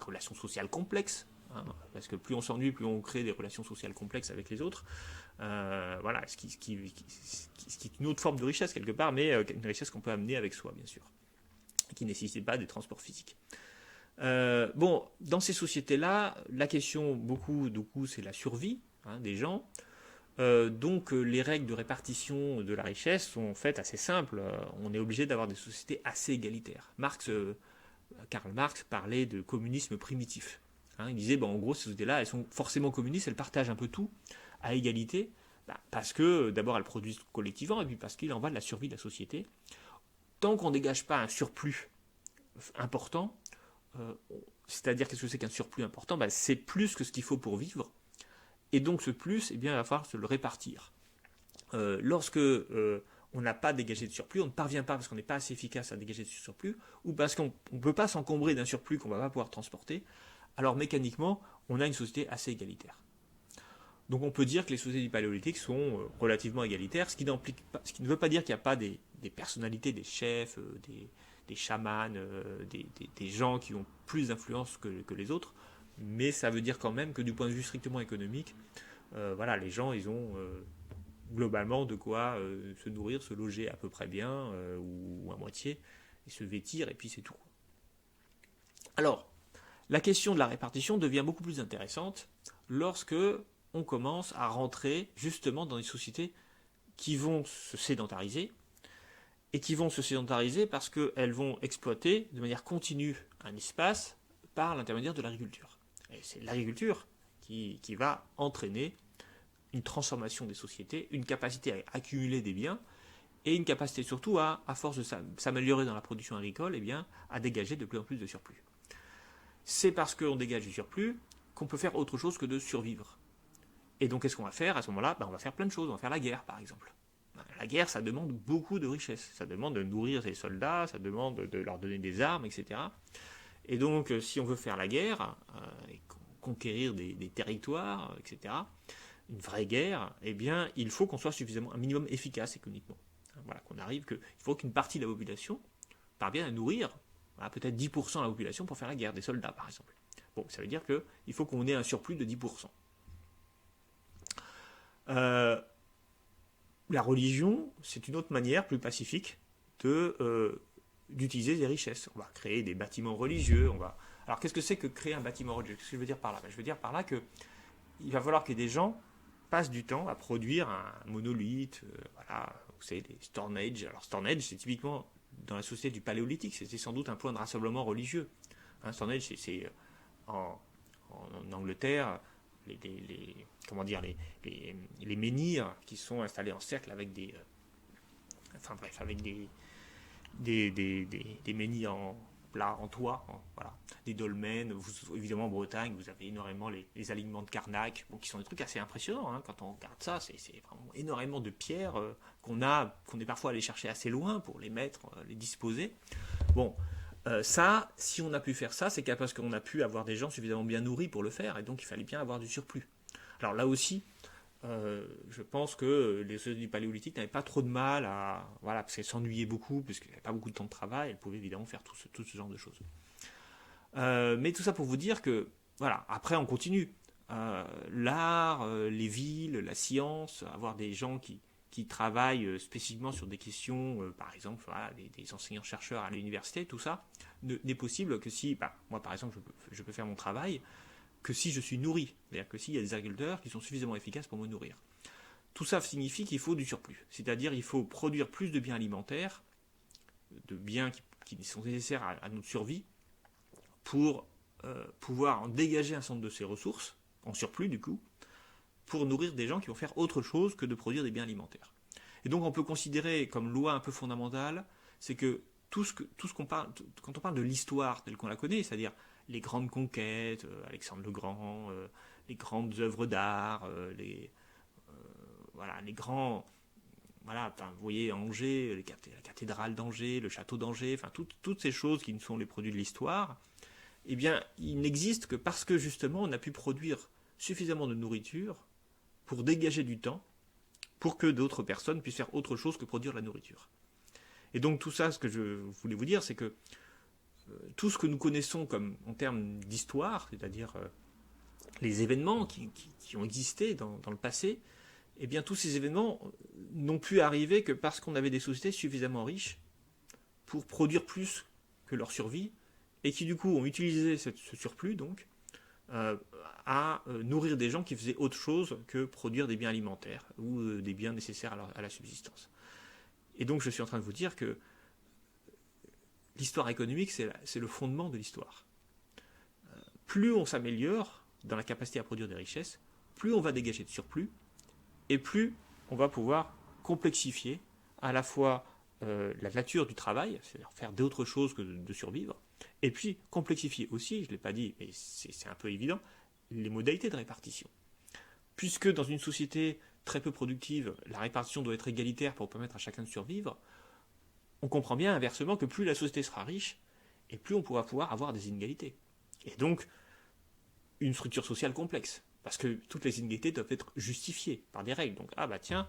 relations sociales complexes. Hein, parce que plus on s'ennuie, plus on crée des relations sociales complexes avec les autres. Voilà, ce qui est une autre forme de richesse, quelque part, mais une richesse qu'on peut amener avec soi, bien sûr, qui ne nécessite pas des transports physiques. Bon, dans ces sociétés-là, la question, beaucoup, du coup, c'est la survie des gens. Donc, les règles de répartition de la richesse sont en fait assez simples. On est obligé d'avoir des sociétés assez égalitaires. Karl Marx parlait de communisme primitif. Il disait, en gros, ces sociétés-là, elles sont forcément communistes, elles partagent un peu tout à égalité, parce que d'abord, elles produisent collectivement, et puis parce qu'il en va de la survie de la société. Tant qu'on ne dégage pas un surplus important, c'est-à-dire qu'est-ce que c'est qu'un surplus important? C'est plus que ce qu'il faut pour vivre, et donc ce plus, il va falloir se le répartir. Lorsque on n'a pas dégagé de surplus, on ne parvient pas parce qu'on n'est pas assez efficace à dégager de surplus, ou parce qu'on ne peut pas s'encombrer d'un surplus qu'on ne va pas pouvoir transporter, alors mécaniquement, on a une société assez égalitaire. Donc on peut dire que les sociétés du paléolithique sont relativement égalitaires, ce qui ne veut pas dire qu'il n'y a pas des personnalités, des chefs, des chamans, des gens qui ont plus d'influence que les autres, mais ça veut dire quand même que du point de vue strictement économique, voilà, les gens, ils ont globalement de quoi se nourrir, se loger à peu près bien, ou à moitié, et se vêtir, et puis c'est tout. Alors, la question de la répartition devient beaucoup plus intéressante lorsque on commence à rentrer justement dans des sociétés qui vont se sédentariser, et qui vont se sédentariser parce qu'elles vont exploiter de manière continue un espace par l'intermédiaire de l'agriculture. Et c'est l'agriculture qui va entraîner une transformation des sociétés, une capacité à accumuler des biens, et une capacité surtout à force de s'améliorer dans la production agricole, eh bien, à dégager de plus en plus de surplus. C'est parce qu'on dégage du surplus qu'on peut faire autre chose que de survivre. Et donc, qu'est-ce qu'on va faire à ce moment-là? On va faire plein de choses. On va faire la guerre, par exemple. La guerre, ça demande beaucoup de richesses. Ça demande de nourrir ses soldats, ça demande de leur donner des armes, etc. Et donc, si on veut faire la guerre, et conquérir des territoires, etc., une vraie guerre, eh bien, il faut qu'on soit suffisamment, un minimum efficace économiquement. Voilà, il faut qu'une partie de la population parvienne à nourrir, voilà, peut-être 10% de la population pour faire la guerre, des soldats, par exemple. Bon, ça veut dire qu'il faut qu'on ait un surplus de 10%. La religion, c'est une autre manière plus pacifique d'utiliser des richesses. On va créer des bâtiments religieux. Alors, qu'est-ce que c'est que créer un bâtiment religieux? Qu'est-ce que je veux dire par là? Je veux dire par là qu'il va falloir que des gens passent du temps à produire un monolithe. Voilà, vous savez, des Stone Age. Alors, Stone Age, c'est typiquement dans la société du Paléolithique. C'était sans doute un point de rassemblement religieux. Stone Age, c'est en Angleterre. Comment dire, les menhirs qui sont installés en cercle avec avec des menhirs en plat, en toit, voilà, des dolmens. Évidemment, en Bretagne, vous avez énormément les alignements de Carnac, qui sont des trucs assez impressionnants. Quand on regarde ça, c'est vraiment énormément de pierres qu'on est parfois allé chercher assez loin pour les mettre, les disposer. Bon. Ça, si on a pu faire ça, c'est parce qu'on a pu avoir des gens suffisamment bien nourris pour le faire, et donc il fallait bien avoir du surplus. Alors là aussi, je pense que les sociétés du Paléolithique n'avaient pas trop de mal parce qu'elles s'ennuyaient beaucoup, parce qu'elles n'avaient pas beaucoup de temps de travail, elles pouvaient évidemment faire tout ce genre de choses. Mais tout ça pour vous dire que, voilà, après on continue. L'art, les villes, la science, avoir des gens qui travaillent spécifiquement sur des questions, par exemple, voilà, des enseignants-chercheurs à l'université, tout ça, n'est possible que si, moi par exemple, je peux faire mon travail, que si je suis nourri. C'est-à-dire que s'il y a des agriculteurs qui sont suffisamment efficaces pour me nourrir. Tout ça signifie qu'il faut du surplus. C'est-à-dire qu'il faut produire plus de biens alimentaires, de biens qui sont nécessaires à notre survie, pour pouvoir en dégager un certain nombre de ces ressources, en surplus du coup, pour nourrir des gens qui vont faire autre chose que de produire des biens alimentaires. Et donc on peut considérer comme loi un peu fondamentale, c'est que tout ce qu'on parle, quand on parle de l'histoire telle qu'on la connaît, c'est-à-dire les grandes conquêtes, Alexandre le Grand, les grandes œuvres d'art, les grands, vous voyez Angers, la cathédrale d'Angers, le château d'Angers, toutes ces choses qui ne sont les produits de l'histoire, eh bien, il n'existe que parce que justement on a pu produire suffisamment de nourriture pour dégager du temps, pour que d'autres personnes puissent faire autre chose que produire la nourriture. Et donc tout ça, ce que je voulais vous dire, c'est que tout ce que nous connaissons comme en termes d'histoire, c'est-à-dire les événements qui ont existé dans le passé, eh bien tous ces événements n'ont pu arriver que parce qu'on avait des sociétés suffisamment riches pour produire plus que leur survie, et qui du coup ont utilisé ce surplus donc à nourrir des gens qui faisaient autre chose que produire des biens alimentaires ou des biens nécessaires à la subsistance. Et donc je suis en train de vous dire que l'histoire économique, c'est le fondement de l'histoire. Plus on s'améliore dans la capacité à produire des richesses, plus on va dégager de surplus, et plus on va pouvoir complexifier à la fois la nature du travail, c'est-à-dire faire d'autres choses que de survivre, et puis complexifier aussi, je ne l'ai pas dit, mais c'est un peu évident, les modalités de répartition. Puisque dans une société très peu productive, la répartition doit être égalitaire pour permettre à chacun de survivre, on comprend bien inversement que plus la société sera riche, et plus on pourra pouvoir avoir des inégalités. Et donc, une structure sociale complexe. Parce que toutes les inégalités doivent être justifiées par des règles. Donc, tiens,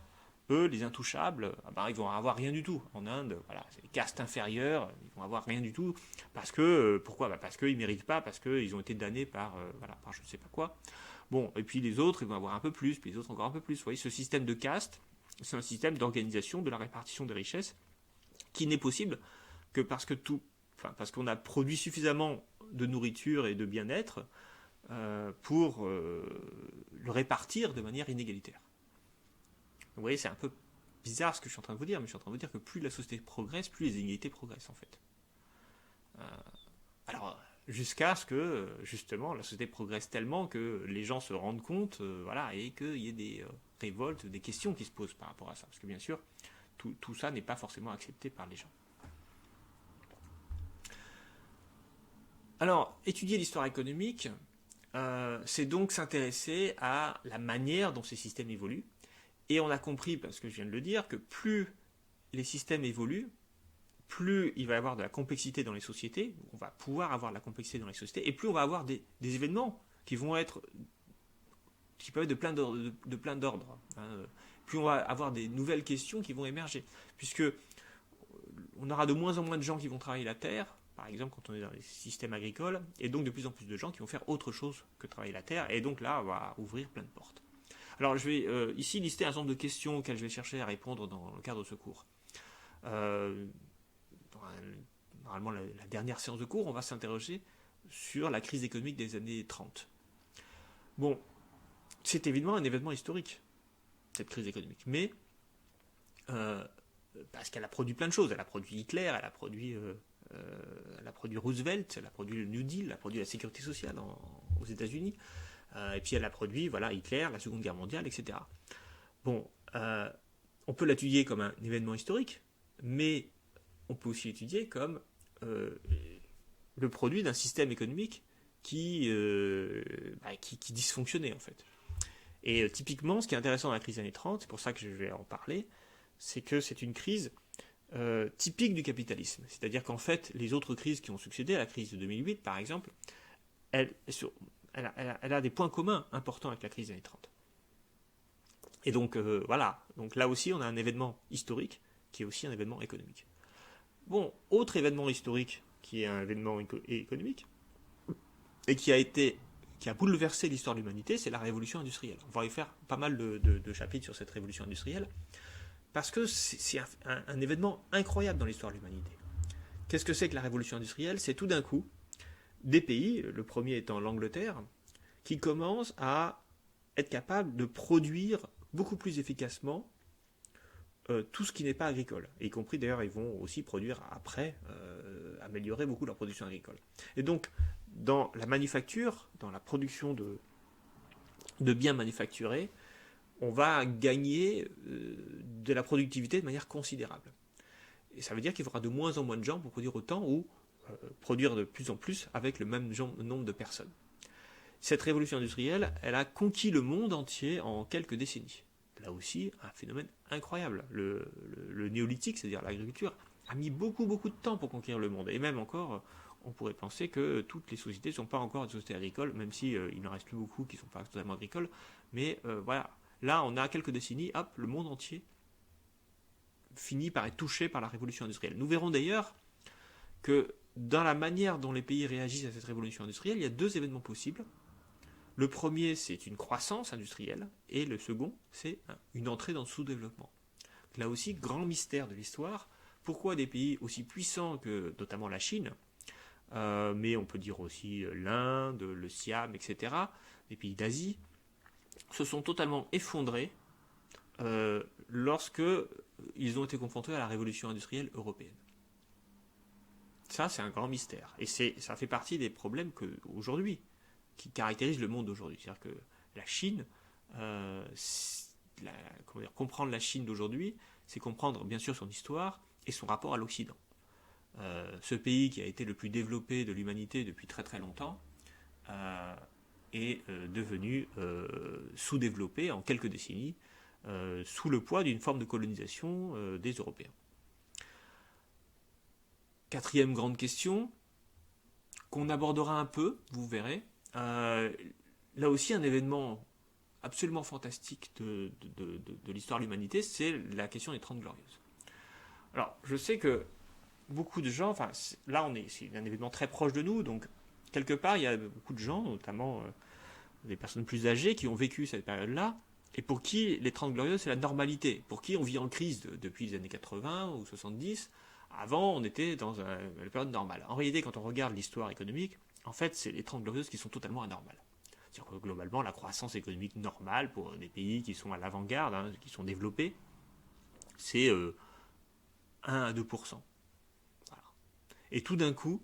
eux, les intouchables, ils vont avoir rien du tout. En Inde, voilà, c'est les castes inférieures, ils vont avoir rien du tout. Parce que, pourquoi ? Parce qu'ils ne méritent pas, parce qu'ils ont été damnés par je ne sais pas quoi. Bon, et puis les autres, ils vont avoir un peu plus, puis les autres encore un peu plus. Vous voyez, ce système de caste, c'est un système d'organisation de la répartition des richesses qui n'est possible que parce qu'on a produit suffisamment de nourriture et de bien-être pour le répartir de manière inégalitaire. Vous voyez, c'est un peu bizarre ce que je suis en train de vous dire, mais je suis en train de vous dire que plus la société progresse, plus les inégalités progressent en fait. Jusqu'à ce que, justement, la société progresse tellement que les gens se rendent compte, et qu'il y ait des révoltes, des questions qui se posent par rapport à ça. Parce que bien sûr, tout ça n'est pas forcément accepté par les gens. Alors, étudier l'histoire économique, c'est donc s'intéresser à la manière dont ces systèmes évoluent. Et on a compris, parce que je viens de le dire, que plus les systèmes évoluent, plus il va y avoir de la complexité dans les sociétés, on va pouvoir avoir de la complexité dans les sociétés, et plus on va avoir des événements qui peuvent être de plein d'ordres. Plus on va avoir des nouvelles questions qui vont émerger, puisque on aura de moins en moins de gens qui vont travailler la terre, par exemple quand on est dans les systèmes agricoles, et donc de plus en plus de gens qui vont faire autre chose que travailler la terre, et donc là on va ouvrir plein de portes. Alors je vais ici lister un certain nombre de questions auxquelles je vais chercher à répondre dans le cadre de ce cours. Normalement la dernière séance de cours, on va s'interroger sur la crise économique des années 30. Bon, c'est évidemment un événement historique, cette crise économique, mais parce qu'elle a produit plein de choses. Elle a produit Hitler, elle a produit Roosevelt, elle a produit le New Deal, elle a produit la sécurité sociale aux États-Unis, et puis elle a produit Hitler, la Seconde Guerre mondiale, etc. Bon, on peut l'étudier comme un événement historique, mais on peut aussi l'étudier comme le produit d'un système économique qui dysfonctionnait en fait. Et typiquement, ce qui est intéressant dans la crise des années 30, c'est pour ça que je vais en parler, c'est que c'est une crise typique du capitalisme. C'est-à-dire qu'en fait, les autres crises qui ont succédé à la crise de 2008, par exemple, elle a des points communs importants avec la crise des années 30. Et donc, voilà. Donc là aussi, on a un événement historique qui est aussi un événement économique. Bon, autre événement historique qui est un événement économique et qui a bouleversé l'histoire de l'humanité, c'est la révolution industrielle. On va y faire pas mal de chapitres sur cette révolution industrielle, parce que c'est un événement incroyable dans l'histoire de l'humanité. Qu'est-ce que c'est que la révolution industrielle ? C'est tout d'un coup des pays, le premier étant l'Angleterre, qui commencent à être capables de produire beaucoup plus efficacement tout ce qui n'est pas agricole. Et y compris d'ailleurs, ils vont aussi produire après, améliorer beaucoup leur production agricole. Et donc, dans la manufacture, dans la production de biens manufacturés, on va gagner de la productivité de manière considérable. Et ça veut dire qu'il faudra de moins en moins de gens pour produire autant ou produire de plus en plus avec le même nombre de personnes. Cette révolution industrielle, elle a conquis le monde entier en quelques décennies. Là aussi, un phénomène incroyable. Le néolithique, c'est-à-dire l'agriculture, a mis beaucoup de temps pour conquérir le monde. Et même encore, on pourrait penser que toutes les sociétés ne sont pas encore des sociétés agricoles, même si il n'en reste plus beaucoup qui ne sont pas totalement agricoles. Mais voilà, là, on a quelques décennies, hop, le monde entier finit par être touché par la révolution industrielle. Nous verrons d'ailleurs que dans la manière dont les pays réagissent à cette révolution industrielle, il y a deux événements possibles. Le premier, c'est une croissance industrielle, et le second, c'est une entrée dans le sous-développement. Là aussi, grand mystère de l'histoire, pourquoi des pays aussi puissants que notamment la Chine, mais on peut dire aussi l'Inde, le Siam, etc., les pays d'Asie, se sont totalement effondrés lorsque ils ont été confrontés à la révolution industrielle européenne. Ça, c'est un grand mystère. Et ça fait partie des problèmes qu'aujourd'hui, qui caractérisent le monde d'aujourd'hui. C'est-à-dire que la Chine, comprendre la Chine d'aujourd'hui, c'est comprendre bien sûr son histoire et son rapport à l'Occident. Ce pays qui a été le plus développé de l'humanité depuis très très longtemps est devenu sous-développé en quelques décennies, sous le poids d'une forme de colonisation des Européens. Quatrième grande question, qu'on abordera un peu, vous verrez. Là aussi, un événement absolument fantastique de l'histoire de l'humanité, c'est la question des 30 Glorieuses. Alors, je sais que beaucoup de gens, là, c'est un événement très proche de nous, donc quelque part, il y a beaucoup de gens, notamment des personnes plus âgées, qui ont vécu cette période-là, et pour qui les 30 Glorieuses, c'est la normalité, pour qui on vit en crise depuis les années 80 ou 70. Avant, on était dans une période normale. En réalité, quand on regarde l'histoire économique, en fait, c'est les 30 Glorieuses qui sont totalement anormales. C'est-à-dire que globalement, la croissance économique normale pour des pays qui sont à l'avant-garde, qui sont développés, c'est 1 à 2%. Voilà. Et tout d'un coup,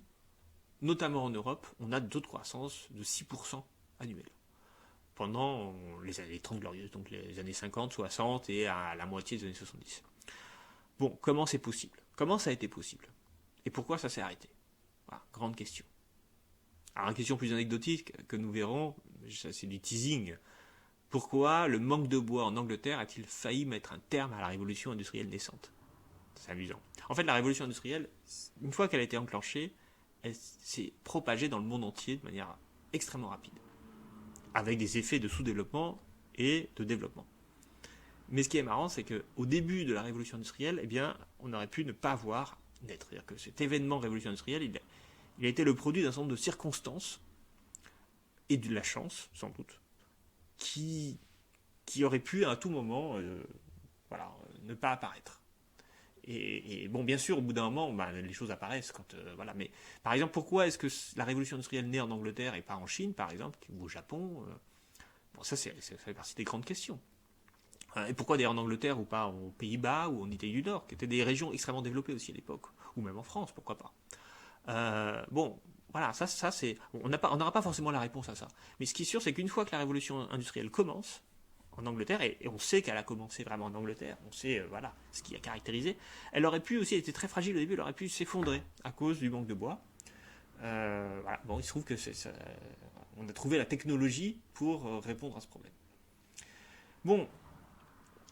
notamment en Europe, on a des taux de croissance de 6% annuels. Pendant les années 30 glorieuses, donc les années 50, 60 et à la moitié des années 70. Bon, comment c'est possible? Comment ça a été possible? Et pourquoi ça s'est arrêté? Voilà, grande question. Alors, une question plus anecdotique que nous verrons, ça c'est du teasing. Pourquoi le manque de bois en Angleterre a-t-il failli mettre un terme à la révolution industrielle naissante? C'est amusant. En fait, la révolution industrielle, une fois qu'elle a été enclenchée, elle s'est propagée dans le monde entier de manière extrêmement rapide, avec des effets de sous-développement et de développement. Mais ce qui est marrant, c'est qu'au début de la révolution industrielle, eh bien, on aurait pu ne pas voir naître. C'est-à-dire que cet événement révolution industrielle, il a été le produit d'un certain nombre de circonstances et de la chance, sans doute, qui auraient pu à tout moment voilà, ne pas apparaître. Et bon, bien sûr, au bout d'un moment, les choses apparaissent. Voilà. Mais par exemple, pourquoi est-ce que la révolution industrielle naît en Angleterre et pas en Chine, par exemple, ou au Japon? Bon, ça fait partie des grandes questions. Et pourquoi d'ailleurs en Angleterre ou pas aux Pays-Bas ou en Italie du Nord, qui étaient des régions extrêmement développées aussi à l'époque, ou même en France, pourquoi pas. Bon, voilà, ça c'est. On n'aura pas forcément la réponse à ça. Mais ce qui est sûr, c'est qu'une fois que la révolution industrielle commence, en Angleterre, et on sait qu'elle a commencé vraiment en Angleterre, on sait voilà ce qui a caractérisé, elle aurait pu aussi, elle était très fragile au début, elle aurait pu s'effondrer à cause du manque de bois. Voilà. Bon, il se trouve que on a trouvé la technologie pour répondre à ce problème. Bon,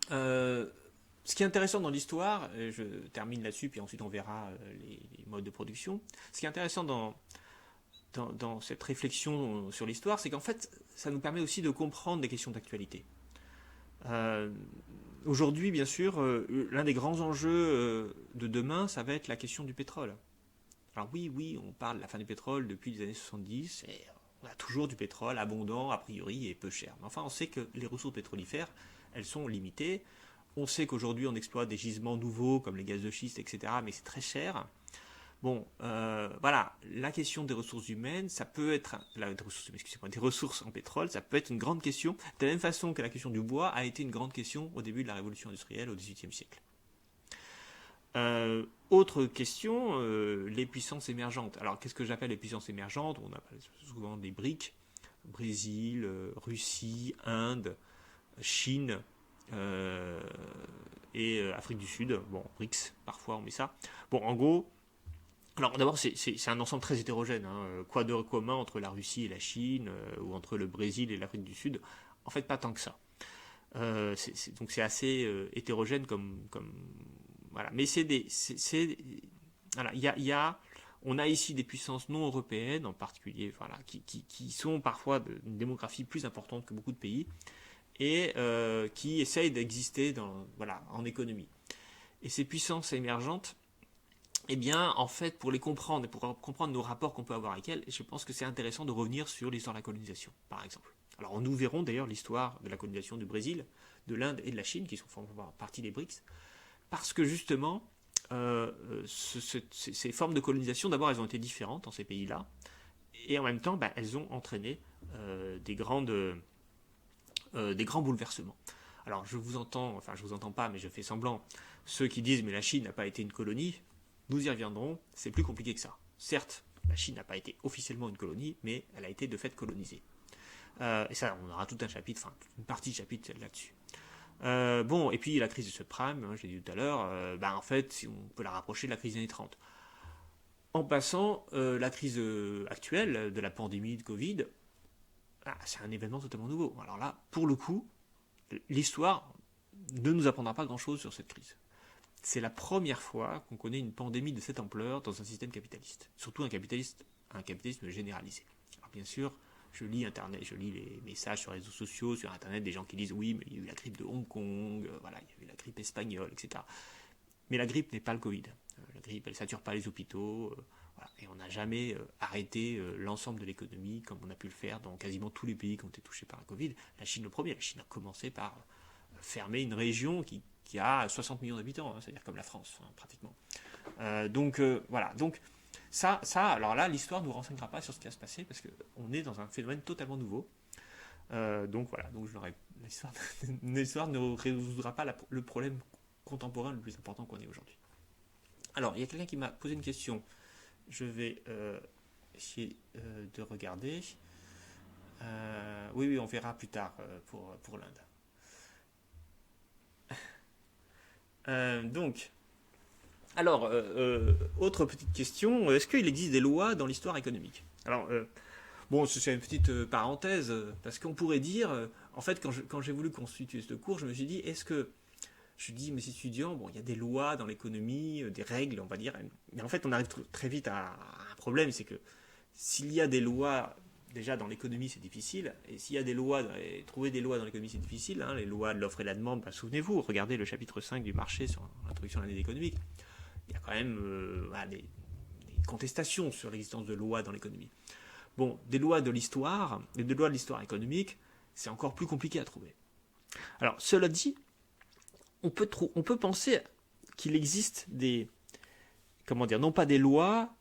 ce qui est intéressant dans l'histoire, et je termine là-dessus, puis ensuite on verra les modes de production, ce qui est intéressant dans cette réflexion sur l'histoire, c'est qu'en fait, ça nous permet aussi de comprendre des questions d'actualité. Aujourd'hui, bien sûr, l'un des grands enjeux de demain, ça va être la question du pétrole. Alors oui, on parle de la fin du pétrole depuis les années 70, et on a toujours du pétrole abondant, a priori, et peu cher. Mais enfin, on sait que les ressources pétrolifères, elles sont limitées. On sait qu'aujourd'hui, on exploite des gisements nouveaux, comme les gaz de schiste, etc., mais c'est très cher. Bon, voilà, la question des ressources humaines, ça peut être, des ressources en pétrole, ça peut être une grande question, de la même façon que la question du bois a été une grande question au début de la révolution industrielle au XVIIIe siècle. Autre question, les puissances émergentes. Alors, qu'est-ce que j'appelle les puissances émergentes? On appelle souvent des BRIC, Brésil, Russie, Inde, Chine et Afrique du Sud. Bon, BRICS, parfois on met ça. Bon, en gros, alors d'abord, c'est un ensemble très hétérogène. Quoi de commun entre la Russie et la Chine, ou entre le Brésil et l'Afrique du Sud? En fait, pas tant que ça. Donc c'est assez hétérogène comme voilà. Mais voilà, on a ici des puissances non européennes, en particulier, voilà, qui sont parfois d'une démographie plus importante que beaucoup de pays et qui essayent d'exister voilà, en économie. Et ces puissances émergentes, eh bien, en fait, pour les comprendre et pour comprendre nos rapports qu'on peut avoir avec elles, je pense que c'est intéressant de revenir sur l'histoire de la colonisation, par exemple. Alors, nous verrons d'ailleurs l'histoire de la colonisation du Brésil, de l'Inde et de la Chine, qui font partie des BRICS, parce que justement, ces formes de colonisation, d'abord, elles ont été différentes dans ces pays-là, et en même temps, elles ont entraîné des grands bouleversements. Alors, je vous entends pas, mais je fais semblant, ceux qui disent, mais la Chine n'a pas été une colonie, nous y reviendrons, c'est plus compliqué que ça. Certes, la Chine n'a pas été officiellement une colonie, mais elle a été de fait colonisée. Et ça, on aura tout un chapitre, enfin, une partie de chapitre là-dessus. Bon, et puis la crise de subprime, je l'ai dit tout à l'heure, en fait, on peut la rapprocher de la crise des années 30. En passant, la crise actuelle de la pandémie de Covid, c'est un événement totalement nouveau. Alors là, pour le coup, l'histoire ne nous apprendra pas grand-chose sur cette crise. C'est la première fois qu'on connaît une pandémie de cette ampleur dans un système capitaliste. Surtout un capitalisme généralisé. Alors bien sûr, je lis Internet, je lis les messages sur les réseaux sociaux, sur Internet, des gens qui disent oui, mais il y a eu la grippe de Hong Kong, voilà, il y a eu la grippe espagnole, etc. Mais la grippe n'est pas le Covid. La grippe, elle ne sature pas les hôpitaux, voilà, et on n'a jamais arrêté l'ensemble de l'économie comme on a pu le faire dans quasiment tous les pays qui ont été touchés par la Covid. La Chine le premier, la Chine a commencé par fermer une région qui a 60 millions d'habitants, c'est-à-dire comme la France, pratiquement. Donc voilà, donc ça, alors là, l'histoire ne nous renseignera pas sur ce qui va se passer, parce qu'on est dans un phénomène totalement nouveau. Donc voilà, donc l'histoire ne résoudra pas le problème contemporain le plus important qu'on ait aujourd'hui. Alors, il y a quelqu'un qui m'a posé une question. Je vais essayer de regarder. Oui, on verra plus tard pour l'Inde. Donc, Alors, autre petite question, est-ce qu'il existe des lois dans l'histoire économique? Alors, bon, c'est une petite parenthèse, parce qu'on pourrait dire, en fait, quand j'ai voulu constituer ce cours, je me suis dit, je dis, mes étudiants, bon, il y a des lois dans l'économie, des règles, on va dire, mais en fait, on arrive très vite à un problème, c'est que s'il y a des lois, déjà dans l'économie, c'est difficile, et s'il y a des lois, trouver des lois dans l'économie, c'est difficile, hein, les lois de l'offre et la demande, bah, souvenez-vous, regardez le chapitre 5 du marché sur l'introduction à l'analyse économique, il y a quand même voilà, des contestations sur l'existence de lois dans l'économie. Bon, des lois de l'histoire économique, c'est encore plus compliqué à trouver. Alors, cela dit, on peut penser qu'il existe des, comment dire, non pas des lois,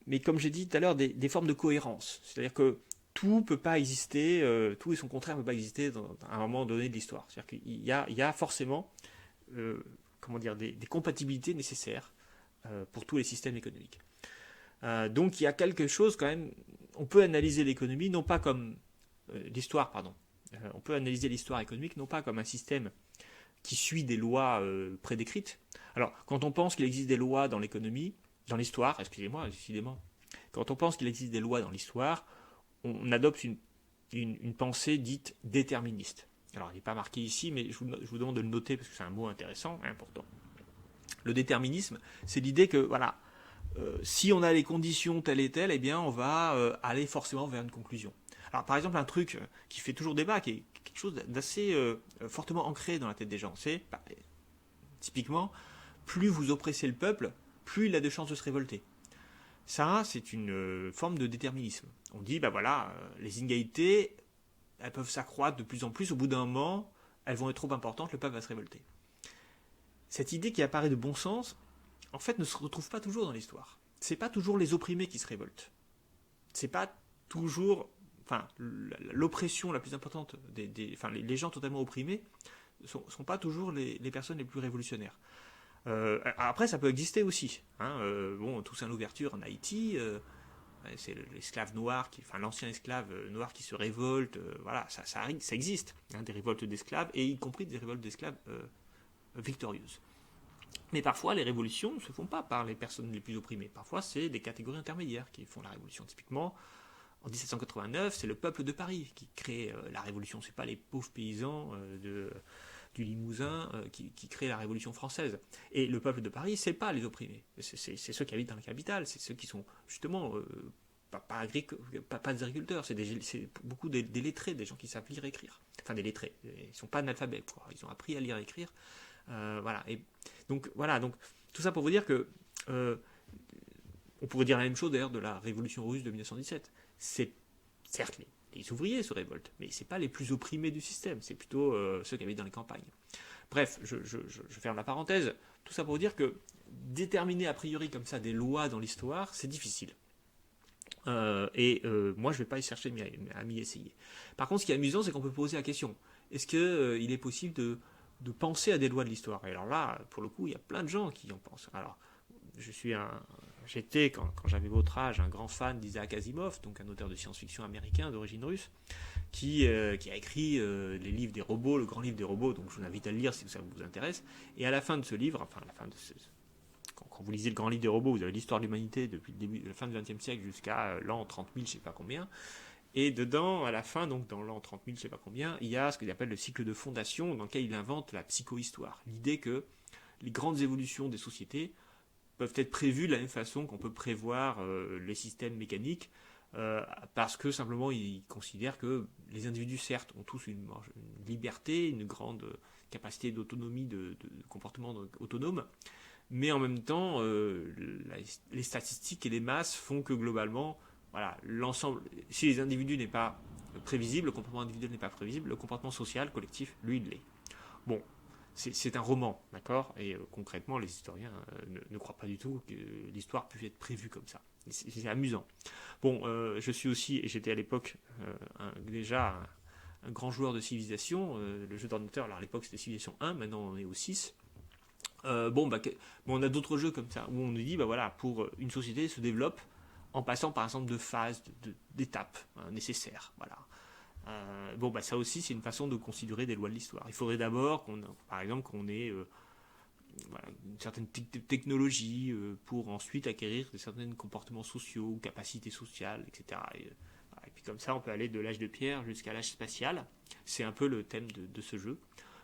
mais comme j'ai dit tout à l'heure, des formes de cohérence. C'est-à-dire que tout peut pas exister, tout et son contraire ne peut pas exister à un moment donné de l'histoire. C'est-à-dire qu'il y a forcément comment dire, des compatibilités nécessaires pour tous les systèmes économiques. Donc il y a quelque chose quand même, on peut analyser l'économie non pas comme l'histoire, pardon. On peut analyser l'histoire économique non pas comme un système qui suit des lois prédécrites. Alors, quand on pense qu'il existe des lois dans l'économie, dans l'histoire, excusez-moi, décidément, quand on pense qu'il existe des lois dans l'histoire, on adopte une pensée dite déterministe. Alors, il n'est pas marqué ici, mais je vous demande de le noter parce que c'est un mot intéressant et important. Le déterminisme, c'est l'idée que, voilà, si on a les conditions telles et telles, eh bien, on va aller forcément vers une conclusion. Alors, par exemple, un truc qui fait toujours débat, qui est quelque chose d'assez fortement ancré dans la tête des gens, c'est, typiquement, plus vous oppressez le peuple, plus il a de chances de se révolter. Ça, c'est une forme de déterminisme. On dit, bah voilà, les inégalités, elles peuvent s'accroître de plus en plus. Au bout d'un moment, elles vont être trop importantes, le peuple va se révolter. Cette idée qui apparaît de bon sens, en fait, ne se retrouve pas toujours dans l'histoire. C'est pas toujours les opprimés qui se révoltent. C'est pas toujours, enfin, l'oppression la plus importante enfin, les gens totalement opprimés sont pas toujours les personnes les plus révolutionnaires. Après, ça peut exister aussi. Hein. Bon, Toussaint l'ouverture en Haïti, c'est l'esclave noir, enfin l'ancien esclave noir qui se révolte. Voilà, ça existe. Hein, des révoltes d'esclaves, et y compris des révoltes d'esclaves victorieuses. Mais parfois, les révolutions ne se font pas par les personnes les plus opprimées. Parfois, c'est des catégories intermédiaires qui font la révolution. Typiquement, en 1789, c'est le peuple de Paris qui crée la révolution. Ce n'est pas les pauvres paysans du Limousin qui créent la Révolution française. Et le peuple de Paris, ce n'est pas les opprimés. C'est ceux qui habitent dans la capitale. C'est ceux qui sont justement pas des agriculteurs. C'est beaucoup des lettrés, des gens qui savent lire et écrire. Enfin, des lettrés. Ils ne sont pas analphabètes. Ils ont appris à lire et écrire. Voilà. Et donc, tout ça pour vous dire que on pourrait dire la même chose d'ailleurs de la révolution russe de 1917. C'est certes les ouvriers se révoltent, mais c'est pas les plus opprimés du système, c'est plutôt ceux qui habitent dans les campagnes. Bref, je ferme la parenthèse. Tout ça pour vous dire que déterminer a priori comme ça des lois dans l'histoire, c'est difficile. Moi, je ne vais pas y chercher à m'y essayer. Par contre, ce qui est amusant, c'est qu'on peut poser la question est-ce qu'il est possible de penser à des lois de l'histoire? Et alors là, pour le coup, il y a plein de gens qui en pensent. Alors, j'étais, quand j'avais votre âge, un grand fan d'Isaac Asimov, donc un auteur de science-fiction américain d'origine russe, qui a écrit les livres des robots, le grand livre des robots, donc je vous invite à le lire si ça vous intéresse. Et à la fin de ce livre, enfin, à la fin de quand vous lisez le grand livre des robots, vous avez l'histoire de l'humanité depuis le début, la fin du XXe siècle jusqu'à l'an 30 000, je ne sais pas combien. Et dedans, à la fin, donc dans l'an 30 000, je ne sais pas combien, il y a ce qu'il appelle le cycle de fondation, dans lequel il invente la psychohistoire. L'idée que les grandes évolutions des sociétés peuvent être prévues de la même façon qu'on peut prévoir les systèmes mécaniques, parce que simplement ils considèrent que les individus, certes, ont tous une liberté, une grande capacité d'autonomie, de comportement autonome, mais en même temps, les statistiques et les masses font que globalement, voilà, l'ensemble, si les individus n'est pas prévisible, le comportement individuel n'est pas prévisible, le comportement social, collectif, lui, il l'est. Bon, c'est un roman, d'accord? Et concrètement, les historiens ne croient pas du tout que l'histoire puisse être prévue comme ça. C'est amusant. Bon, je suis aussi, et j'étais à l'époque déjà un grand joueur de Civilisation, le jeu d'ordinateur, alors à l'époque c'était Civilisation 1, maintenant on est au 6. Bon, on a d'autres jeux comme ça, où on nous dit, bah voilà, pour une société se développe en passant par un certain nombre de phases, d'étapes nécessaires, voilà. Ça aussi, c'est une façon de considérer des lois de l'histoire. Il faudrait d'abord, par exemple, qu'on ait voilà, une certaine technologie pour ensuite acquérir certains comportements sociaux, capacités sociales, etc. Et puis comme ça, on peut aller de l'âge de pierre jusqu'à l'âge spatial. C'est un peu le thème de ce jeu.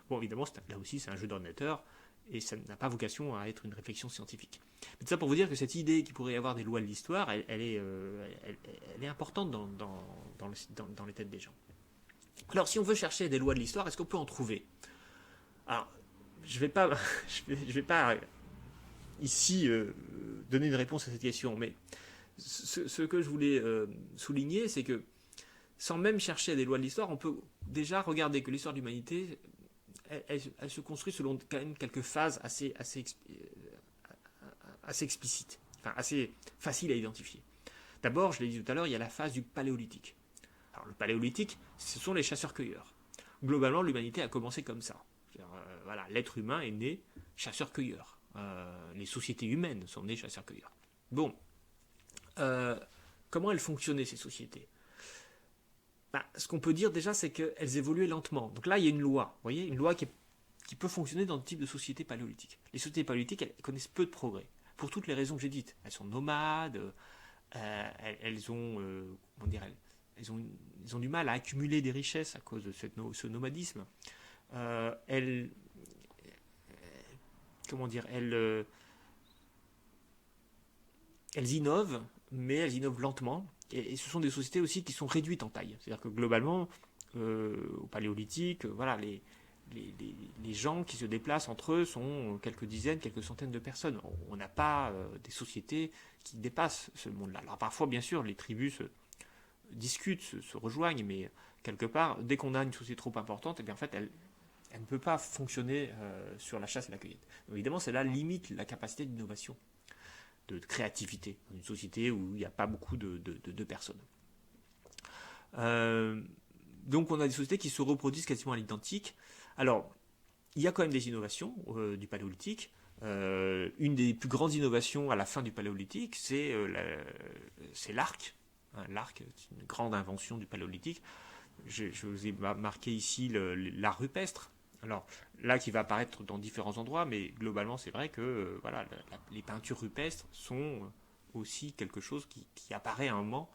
Bon, évidemment, là aussi, c'est un jeu d'ordinateur et ça n'a pas vocation à être une réflexion scientifique. Mais tout ça pour vous dire que cette idée qu'il pourrait y avoir des lois de l'histoire, elle est importante dans les têtes des gens. Alors, si on veut chercher des lois de l'histoire, est-ce qu'on peut en trouver? Alors, je vais pas, je vais pas ici donner une réponse à cette question, mais ce que je voulais souligner, c'est que sans même chercher des lois de l'histoire, on peut déjà regarder que l'histoire de l'humanité, elle se construit selon quand même quelques phases assez explicites, enfin assez faciles à identifier. D'abord, je l'ai dit tout à l'heure, il y a la phase du paléolithique. Alors, le paléolithique, ce sont les chasseurs-cueilleurs. Globalement, l'humanité a commencé comme ça. Voilà, l'être humain est né chasseur-cueilleur. Les sociétés humaines sont nées chasseurs-cueilleurs. Bon, comment elles fonctionnaient, ces sociétés? Ce qu'on peut dire déjà, c'est qu'elles évoluaient lentement. Donc là, il y a une loi, vous voyez, une loi qui peut fonctionner dans le type de société paléolithique. Les sociétés paléolithiques, elles connaissent peu de progrès, pour toutes les raisons que j'ai dites. Elles sont nomades, elles ont du mal à accumuler des richesses à cause de ce nomadisme. Elles innovent, mais elles innovent lentement. Et ce sont des sociétés aussi qui sont réduites en taille. C'est-à-dire que globalement, au paléolithique, voilà, les gens qui se déplacent entre eux sont quelques dizaines, quelques centaines de personnes. On n'a pas des sociétés qui dépassent ce monde-là. Alors parfois, bien sûr, les tribus discutent, se rejoignent, mais quelque part, dès qu'on a une société trop importante, eh bien, en fait, elle ne peut pas fonctionner sur la chasse et la cueillette. Donc, évidemment, cela limite la capacité d'innovation, de créativité, dans une société où il n'y a pas beaucoup de personnes. Donc on a des sociétés qui se reproduisent quasiment à l'identique. Alors, il y a quand même des innovations du paléolithique. Une des plus grandes innovations à la fin du paléolithique, c'est l'arc. L'arc, c'est une grande invention du paléolithique. Je vous ai marqué ici l'art rupestre. Alors là, qui va apparaître dans différents endroits, mais globalement, c'est vrai que voilà, les peintures rupestres sont aussi quelque chose qui apparaît à un moment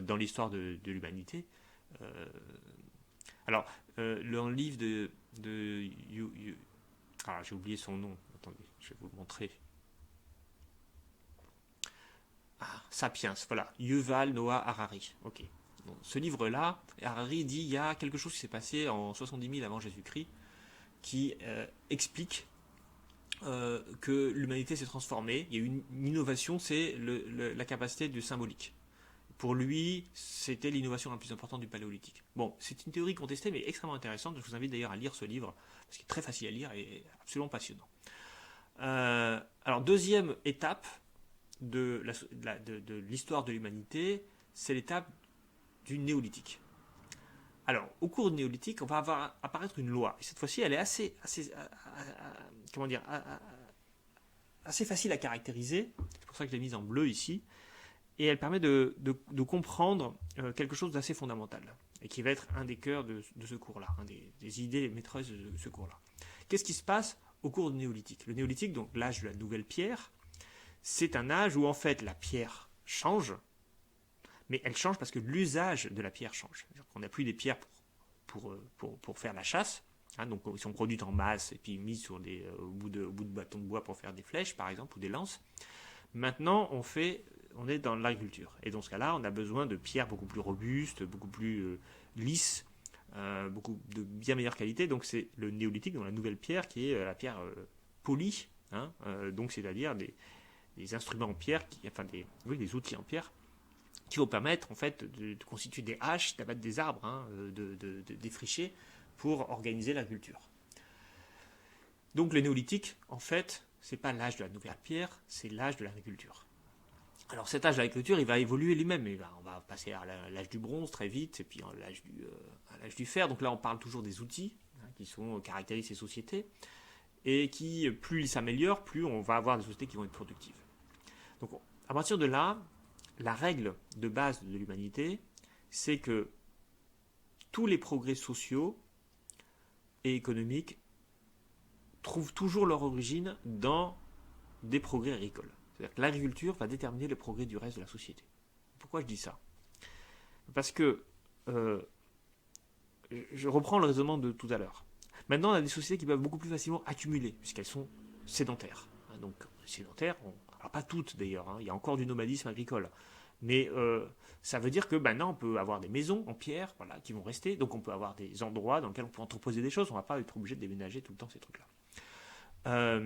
dans l'histoire de l'humanité. Alors, le livre j'ai oublié son nom. Attendez, je vais vous le montrer. Sapiens, voilà. Yuval Noah Harari. Ok. Bon, ce livre-là, Harari dit il y a quelque chose qui s'est passé en 70 000 avant Jésus-Christ qui explique que l'humanité s'est transformée. Il y a eu une innovation, c'est la capacité du symbolique. Pour lui, c'était l'innovation la plus importante du paléolithique. Bon, c'est une théorie contestée, mais extrêmement intéressante. Je vous invite d'ailleurs à lire ce livre, parce qu'il est très facile à lire et absolument passionnant. Alors, deuxième étape de l'histoire de l'humanité, c'est l'étape du néolithique. Alors, au cours du néolithique, on va avoir apparaître une loi. Et cette fois-ci, elle est assez facile à caractériser. C'est pour ça que je l'ai mise en bleu ici. Et elle permet de comprendre quelque chose d'assez fondamental. Et qui va être un des cœurs de ce cours-là, des idées maîtresses de ce cours-là. Qu'est-ce qui se passe au cours du néolithique? Le néolithique, donc l'âge de la nouvelle pierre, c'est un âge où en fait la pierre change, mais elle change parce que l'usage de la pierre change. On n'a plus des pierres pour faire la chasse, donc ils sont produites en masse et puis mises sur au bout de bâtons de bois pour faire des flèches par exemple ou des lances. Maintenant on est dans l'agriculture et dans ce cas-là on a besoin de pierres beaucoup plus robustes, beaucoup plus lisses, beaucoup de bien meilleure qualité. Donc c'est le néolithique, donc la nouvelle pierre qui est la pierre polie, donc c'est-à-dire des instruments en pierre, des outils en pierre qui vont permettre en fait de constituer des haches, d'abattre des arbres, de défricher pour organiser l'agriculture. Donc le néolithique, en fait, c'est pas l'âge de la nouvelle pierre, c'est l'âge de l'agriculture. Alors cet âge de l'agriculture, il va évoluer lui-même. On va passer à l'âge du bronze très vite, et puis à l'âge du fer. Donc là, on parle toujours des outils qui caractérisent ces sociétés, et qui, plus ils s'améliorent, plus on va avoir des sociétés qui vont être productives. Donc à partir de là, la règle de base de l'humanité, c'est que tous les progrès sociaux et économiques trouvent toujours leur origine dans des progrès agricoles. C'est-à-dire que l'agriculture va déterminer le progrès du reste de la société. Pourquoi je dis ça? Parce que, je reprends le raisonnement de tout à l'heure. Maintenant, on a des sociétés qui peuvent beaucoup plus facilement accumuler, puisqu'elles sont sédentaires. Donc, sédentaires, alors pas toutes d'ailleurs, il y a encore du nomadisme agricole. Mais ça veut dire que maintenant, on peut avoir des maisons en pierre qui vont rester. Donc, on peut avoir des endroits dans lesquels on peut entreposer des choses. On ne va pas être obligé de déménager tout le temps ces trucs-là.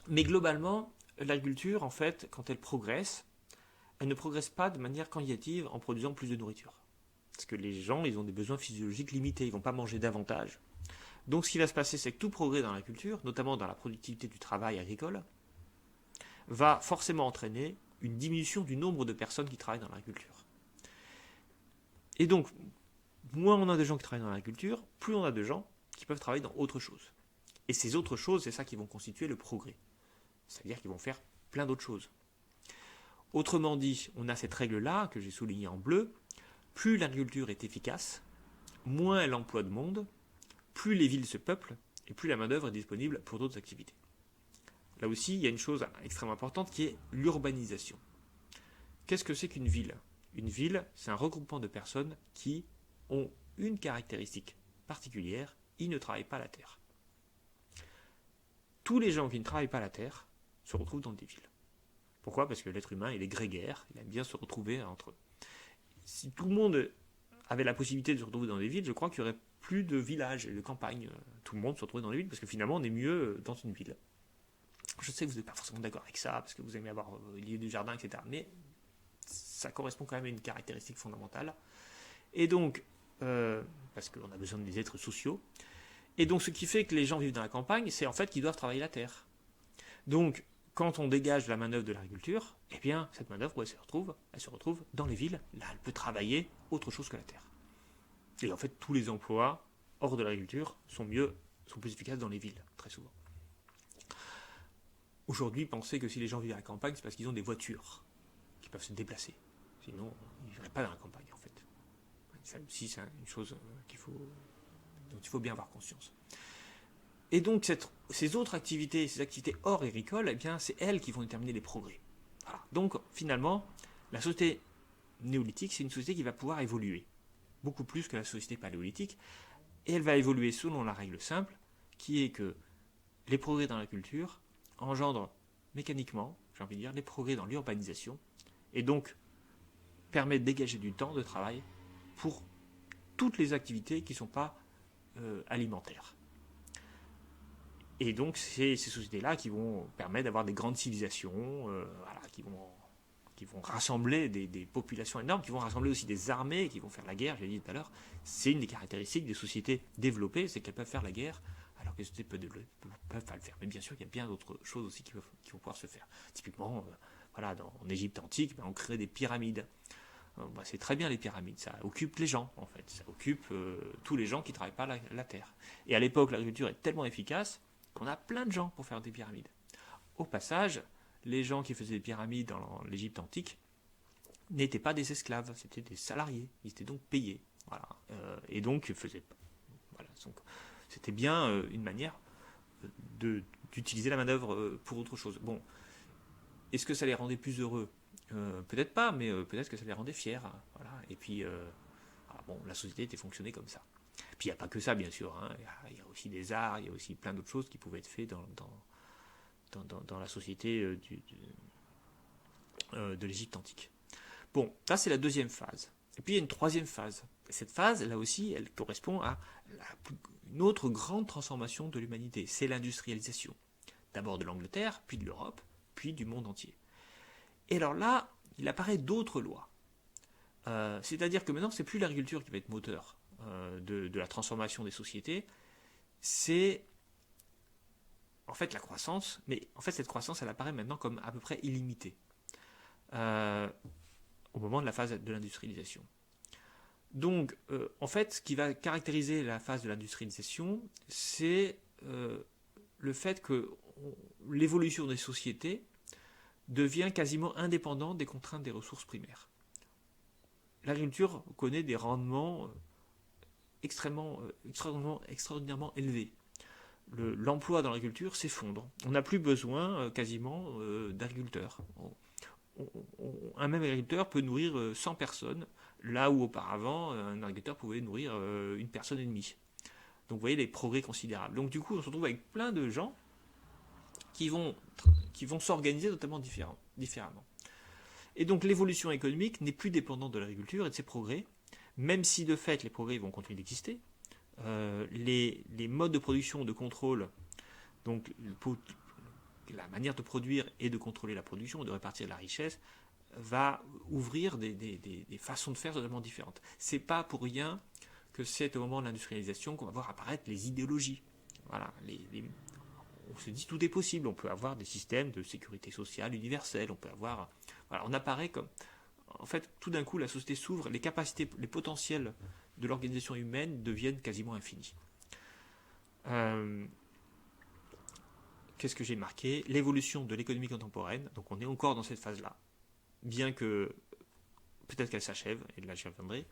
Mais globalement, l'agriculture, en fait, quand elle progresse, elle ne progresse pas de manière quantitative en produisant plus de nourriture. Parce que les gens, ils ont des besoins physiologiques limités. Ils ne vont pas manger davantage. Donc, ce qui va se passer, c'est que tout progrès dans l'agriculture, notamment dans la productivité du travail agricole, va forcément entraîner une diminution du nombre de personnes qui travaillent dans l'agriculture. Et donc, moins on a de gens qui travaillent dans l'agriculture, plus on a de gens qui peuvent travailler dans autre chose. Et ces autres choses, c'est ça qui vont constituer le progrès. C'est-à-dire qu'ils vont faire plein d'autres choses. Autrement dit, on a cette règle-là, que j'ai soulignée en bleu, plus l'agriculture est efficace, moins elle emploie de monde, plus les villes se peuplent, et plus la main-d'œuvre est disponible pour d'autres activités. Là aussi, il y a une chose extrêmement importante qui est l'urbanisation. Qu'est-ce que c'est qu'une ville? Une ville, c'est un regroupement de personnes qui ont une caractéristique particulière, ils ne travaillent pas la terre. Tous les gens qui ne travaillent pas la terre se retrouvent dans des villes. Pourquoi? Parce que l'être humain, il est grégaire, il aime bien se retrouver entre eux. Si tout le monde avait la possibilité de se retrouver dans des villes, je crois qu'il n'y aurait plus de villages et de campagnes. Tout le monde se retrouve dans des villes, parce que finalement, on est mieux dans une ville. Je sais que vous n'êtes pas forcément d'accord avec ça, parce que vous aimez avoir l'idée du jardin, etc. Mais ça correspond quand même à une caractéristique fondamentale. Et donc, parce qu'on a besoin des êtres sociaux, et donc ce qui fait que les gens vivent dans la campagne, c'est en fait qu'ils doivent travailler la terre. Donc, quand on dégage de la main-d'œuvre de l'agriculture, eh bien, cette main-d'œuvre, où elle se retrouve dans les villes. Là, elle peut travailler autre chose que la terre. Et en fait, tous les emplois hors de l'agriculture sont plus efficaces dans les villes, très souvent. Aujourd'hui, pensez que si les gens vivent à la campagne, c'est parce qu'ils ont des voitures qui peuvent se déplacer. Sinon, ils ne vivraient pas dans la campagne, en fait. Ça aussi, c'est une chose dont il faut bien avoir conscience. Et donc, ces autres activités, ces activités hors agricoles, eh bien, c'est elles qui vont déterminer les progrès. Voilà. Donc, finalement, la société néolithique, c'est une société qui va pouvoir évoluer, beaucoup plus que la société paléolithique, et elle va évoluer selon la règle simple, qui est que les progrès dans la culture engendrent mécaniquement, j'ai envie de dire, les progrès dans l'urbanisation, et donc permettent de dégager du temps de travail pour toutes les activités qui ne sont pas alimentaires. Et donc, c'est ces sociétés-là qui vont permettre d'avoir des grandes civilisations, qui vont rassembler des populations énormes, qui vont rassembler aussi des armées, qui vont faire la guerre, je l'ai dit tout à l'heure. C'est une des caractéristiques des sociétés développées, c'est qu'elles peuvent faire la guerre, alors que les sociétés ne peuvent pas le faire. Mais bien sûr, il y a bien d'autres choses aussi qui vont pouvoir se faire. Typiquement, en Égypte antique, on crée des pyramides. C'est très bien les pyramides, ça occupe les gens, en fait. Ça occupe tous les gens qui ne travaillent pas la terre. Et à l'époque, l'agriculture est tellement efficace qu'on a plein de gens pour faire des pyramides. Au passage, les gens qui faisaient des pyramides dans l'Égypte antique n'étaient pas des esclaves, c'était des salariés. Ils étaient donc payés. Voilà. Et donc, donc, c'était bien une manière d'utiliser la main-d'œuvre pour autre chose. Bon, est-ce que ça les rendait plus heureux? Peut-être pas, mais peut-être que ça les rendait fiers. Voilà. Et puis, la société était fonctionnée comme ça. Puis il n'y a pas que ça, bien sûr. Il y a aussi des arts, il y a aussi plein d'autres choses qui pouvaient être faites dans la société de l'Égypte antique. Bon, ça c'est la deuxième phase. Et puis il y a une troisième phase. Et cette phase, là aussi, elle correspond à une autre grande transformation de l'humanité. C'est l'industrialisation. D'abord de l'Angleterre, puis de l'Europe, puis du monde entier. Et alors là, il apparaît d'autres lois. C'est-à-dire que maintenant, c'est plus l'agriculture qui va être moteur de la transformation des sociétés, c'est en fait la croissance, mais en fait cette croissance elle apparaît maintenant comme à peu près illimitée au moment de la phase de l'industrialisation. Donc en fait ce qui va caractériser la phase de l'industrialisation, c'est le fait que l'évolution des sociétés devient quasiment indépendante des contraintes des ressources primaires. L'agriculture connaît des rendements extraordinairement élevés. l'emploi dans l'agriculture s'effondre. On n'a plus besoin quasiment d'agriculteurs. Un même agriculteur peut nourrir 100 personnes, là où auparavant un agriculteur pouvait nourrir une personne et demie. Donc vous voyez les progrès considérables. Donc du coup on se retrouve avec plein de gens qui vont s'organiser totalement différemment. Et donc l'évolution économique n'est plus dépendante de l'agriculture et de ses progrès, même si de fait les progrès vont continuer d'exister. Les modes de production, de contrôle, donc la manière de produire et de contrôler la production, de répartir la richesse, va ouvrir des façons de faire totalement différentes. C'est pas pour rien que c'est au moment de l'industrialisation qu'on va voir apparaître les idéologies. Voilà, on se dit tout est possible. On peut avoir des systèmes de sécurité sociale universels. On peut avoir, voilà, on apparaît comme, en fait, tout d'un coup, la société s'ouvre, les capacités, les potentiels de l'organisation humaine deviennent quasiment infinis. Qu'est-ce que j'ai marqué? L'évolution de l'économie contemporaine. Donc on est encore dans cette phase-là, bien que peut-être qu'elle s'achève, et là j'y reviendrai.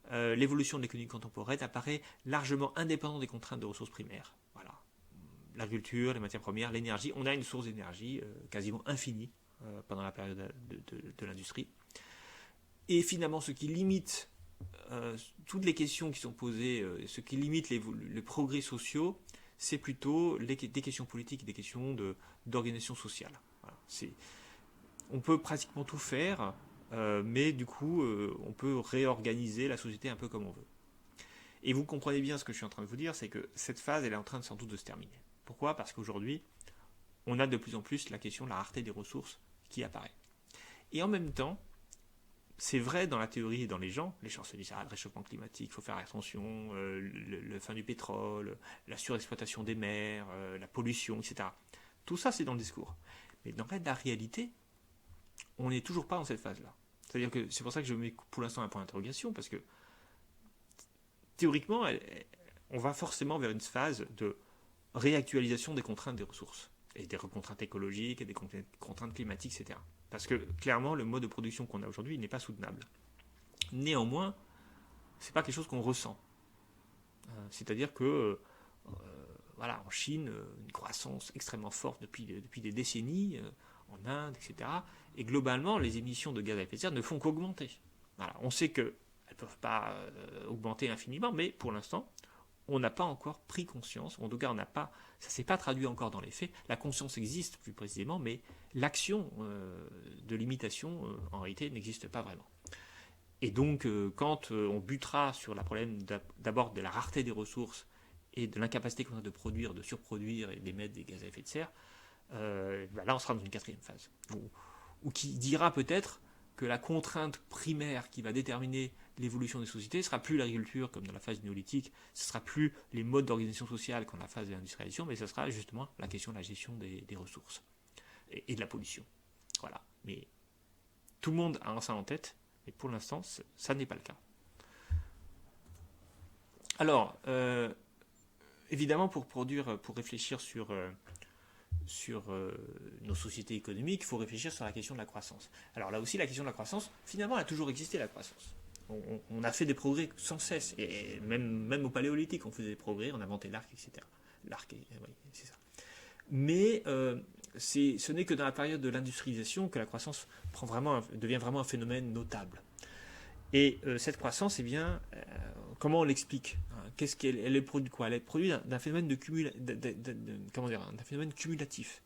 L'évolution de l'économie contemporaine apparaît largement indépendante des contraintes de ressources primaires. Voilà. L'agriculture, les matières premières, l'énergie. On a une source d'énergie quasiment infinie pendant la période de l'industrie. Et finalement, ce qui limite toutes les questions qui sont posées, ce qui limite les progrès sociaux, c'est plutôt des questions politiques, des questions d'organisation sociale. Voilà. On peut pratiquement tout faire, mais du coup, on peut réorganiser la société un peu comme on veut. Et vous comprenez bien ce que je suis en train de vous dire, c'est que cette phase, elle est en train sans doute de se terminer. Pourquoi? Parce qu'aujourd'hui, on a de plus en plus la question de la rareté des ressources qui apparaît. Et en même temps, c'est vrai dans la théorie et dans les gens se disent le réchauffement climatique, il faut faire attention, la fin du pétrole, la surexploitation des mers, la pollution, etc. Tout ça, c'est dans le discours. Mais dans la réalité, on n'est toujours pas dans cette phase-là. C'est-à-dire que c'est pour ça que je mets pour l'instant un point d'interrogation, parce que théoriquement, on va forcément vers une phase de réactualisation des contraintes des ressources, et des contraintes écologiques, et des contraintes climatiques, etc. Parce que clairement, le mode de production qu'on a aujourd'hui n'est pas soutenable. Néanmoins, ce n'est pas quelque chose qu'on ressent. C'est-à-dire que, voilà, en Chine, une croissance extrêmement forte depuis des décennies, en Inde, etc. Et globalement, les émissions de gaz à effet de serre ne font qu'augmenter. Voilà, on sait qu'elles ne peuvent pas augmenter infiniment, mais pour l'instant, on n'a pas encore pris conscience, en tout cas, ça ne s'est pas traduit encore dans les faits. La conscience existe plus précisément, mais l'action de limitation, en réalité, n'existe pas vraiment. Et donc, quand on butera sur le problème d'abord de la rareté des ressources et de l'incapacité qu'on a de produire, de surproduire et d'émettre des gaz à effet de serre, là, on sera dans une quatrième phase. Ou qui dira peut-être que la contrainte primaire qui va déterminer l'évolution des sociétés ne sera plus l'agriculture comme dans la phase néolithique, ce ne sera plus les modes d'organisation sociale comme dans la phase de l'industrialisation, mais ce sera justement la question de la gestion des ressources et de la pollution. Voilà. Mais tout le monde a ça en tête, mais pour l'instant, ça n'est pas le cas. Alors, évidemment, pour réfléchir sur nos sociétés économiques, il faut réfléchir sur la question de la croissance. Alors là aussi, la question de la croissance, finalement, elle a toujours existé, la croissance. On a fait des progrès sans cesse, et même au paléolithique, on faisait des progrès, on inventait l'arc, etc. L'arc, oui, c'est ça. Mais ce n'est que dans la période de l'industrialisation que la croissance devient vraiment un phénomène notable. Et cette croissance, comment on l'explique? Qu'est-ce qu'elle est produit de quoi? Elle est produite d'un phénomène d'un phénomène cumulatif.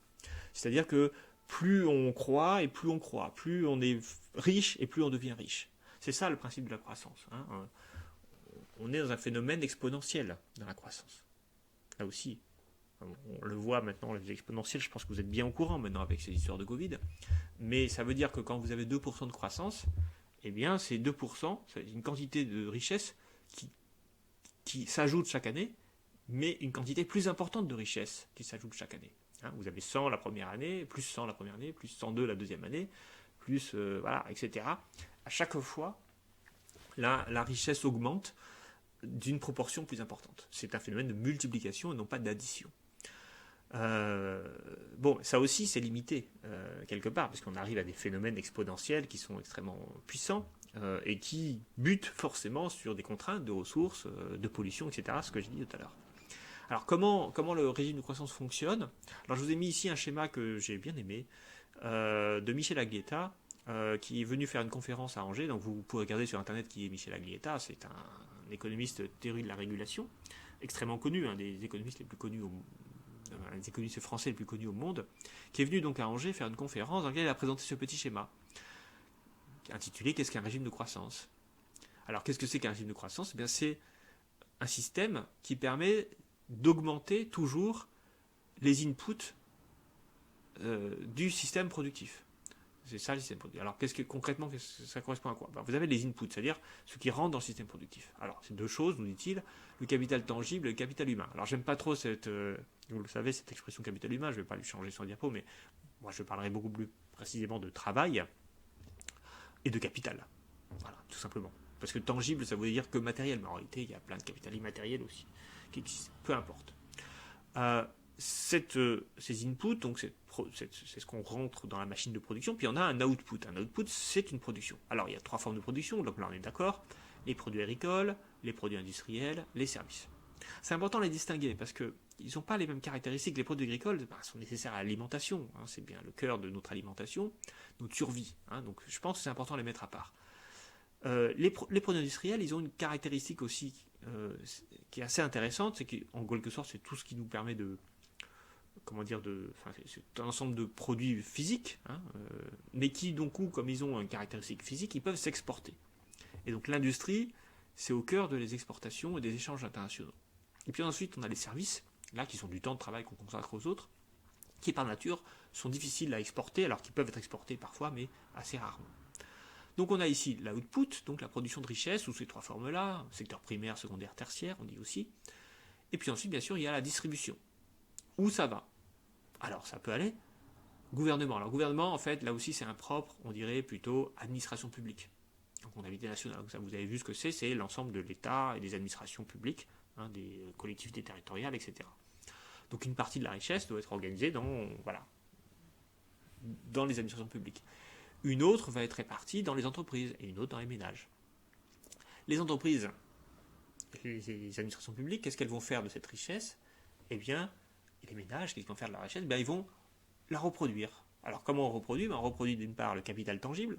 C'est-à-dire que plus on croît et plus on croît, plus on est riche et plus on devient riche. C'est ça le principe de la croissance. On est dans un phénomène exponentiel dans la croissance. Là aussi, on le voit maintenant, les exponentiels, je pense que vous êtes bien au courant maintenant avec ces histoires de Covid. Mais ça veut dire que quand vous avez 2% de croissance, eh bien, c'est 2%, c'est une quantité de richesse qui s'ajoute chaque année, mais une quantité plus importante de richesse qui s'ajoute chaque année. Vous avez 100 la première année, plus 100 la première année, plus 102 la deuxième année, plus, voilà, etc. À chaque fois, la richesse augmente d'une proportion plus importante. C'est un phénomène de multiplication et non pas d'addition. Bon, ça aussi c'est limité quelque part, parce qu'on arrive à des phénomènes exponentiels qui sont extrêmement puissants et qui butent forcément sur des contraintes de ressources, de pollution, etc., ce que j'ai dit tout à l'heure. Alors comment le régime de croissance fonctionne? Alors je vous ai mis ici un schéma que j'ai bien aimé de Michel Aglietta, qui est venu faire une conférence à Angers. Donc vous pouvez regarder sur internet qui est Michel Aglietta. C'est un économiste théorie de la régulation, extrêmement connu, un des économistes les plus connus un des économistes français les plus connus au monde, qui est venu donc à Angers faire une conférence dans laquelle il a présenté ce petit schéma intitulé Qu'est-ce qu'un régime de croissance? Alors qu'est-ce que c'est qu'un régime de croissance? Eh bien, c'est un système qui permet d'augmenter toujours les inputs du système productif. C'est ça le système productif. Alors concrètement, ça correspond à quoi? Vous avez les inputs, c'est-à-dire ce qui rentre dans le système productif. Alors c'est deux choses, nous dit-il, le capital tangible et le capital humain. Alors j'aime pas trop vous le savez, cette expression capital humain, je ne vais pas lui changer son diapo, mais moi je parlerai beaucoup plus précisément de travail et de capital. Voilà, tout simplement. Parce que tangible, ça veut dire que matériel, mais en réalité, il y a plein de capital immatériel aussi, qui existent, peu importe. Ces inputs, donc c'est ce qu'on rentre dans la machine de production, puis on a un output. Un output, c'est une production. Alors, il y a 3 formes de production, donc là on est d'accord, les produits agricoles, les produits industriels, les services. C'est important de les distinguer, parce qu'ils n'ont pas les mêmes caractéristiques. Les produits agricoles sont nécessaires à l'alimentation, c'est bien le cœur de notre alimentation, notre survie, donc je pense que c'est important de les mettre à part. Les produits industriels, ils ont une caractéristique aussi qui est assez intéressante, c'est qu'en quelque sorte, c'est tout ce qui nous permet c'est un ensemble de produits physiques, mais qui, donc, comme ils ont une caractéristique physique, ils peuvent s'exporter. Et donc l'industrie, c'est au cœur de les exportations et des échanges internationaux. Et puis ensuite, on a les services, là, qui sont du temps de travail qu'on consacre aux autres, qui par nature sont difficiles à exporter, alors qu'ils peuvent être exportés parfois, mais assez rarement. Donc on a ici l'output, donc la production de richesse, sous ces 3 formes-là, secteur primaire, secondaire, tertiaire, on dit aussi. Et puis ensuite, bien sûr, il y a la distribution. Où ça va? Alors ça peut aller gouvernement. Alors gouvernement, en fait, là aussi c'est impropre, on dirait plutôt administration publique. Donc comptabilité nationale. Donc ça, vous avez vu ce que c'est l'ensemble de l'État et des administrations publiques, des collectivités territoriales, etc. Donc une partie de la richesse doit être organisée dans les administrations publiques. Une autre va être répartie dans les entreprises et une autre dans les ménages. Les entreprises, les administrations publiques, qu'est-ce qu'elles vont faire de cette richesse? Eh bien, et les ménages, qu'est-ce qu'ils vont faire de la richesse? Ils vont la reproduire. Alors comment on reproduit? On reproduit d'une part le capital tangible,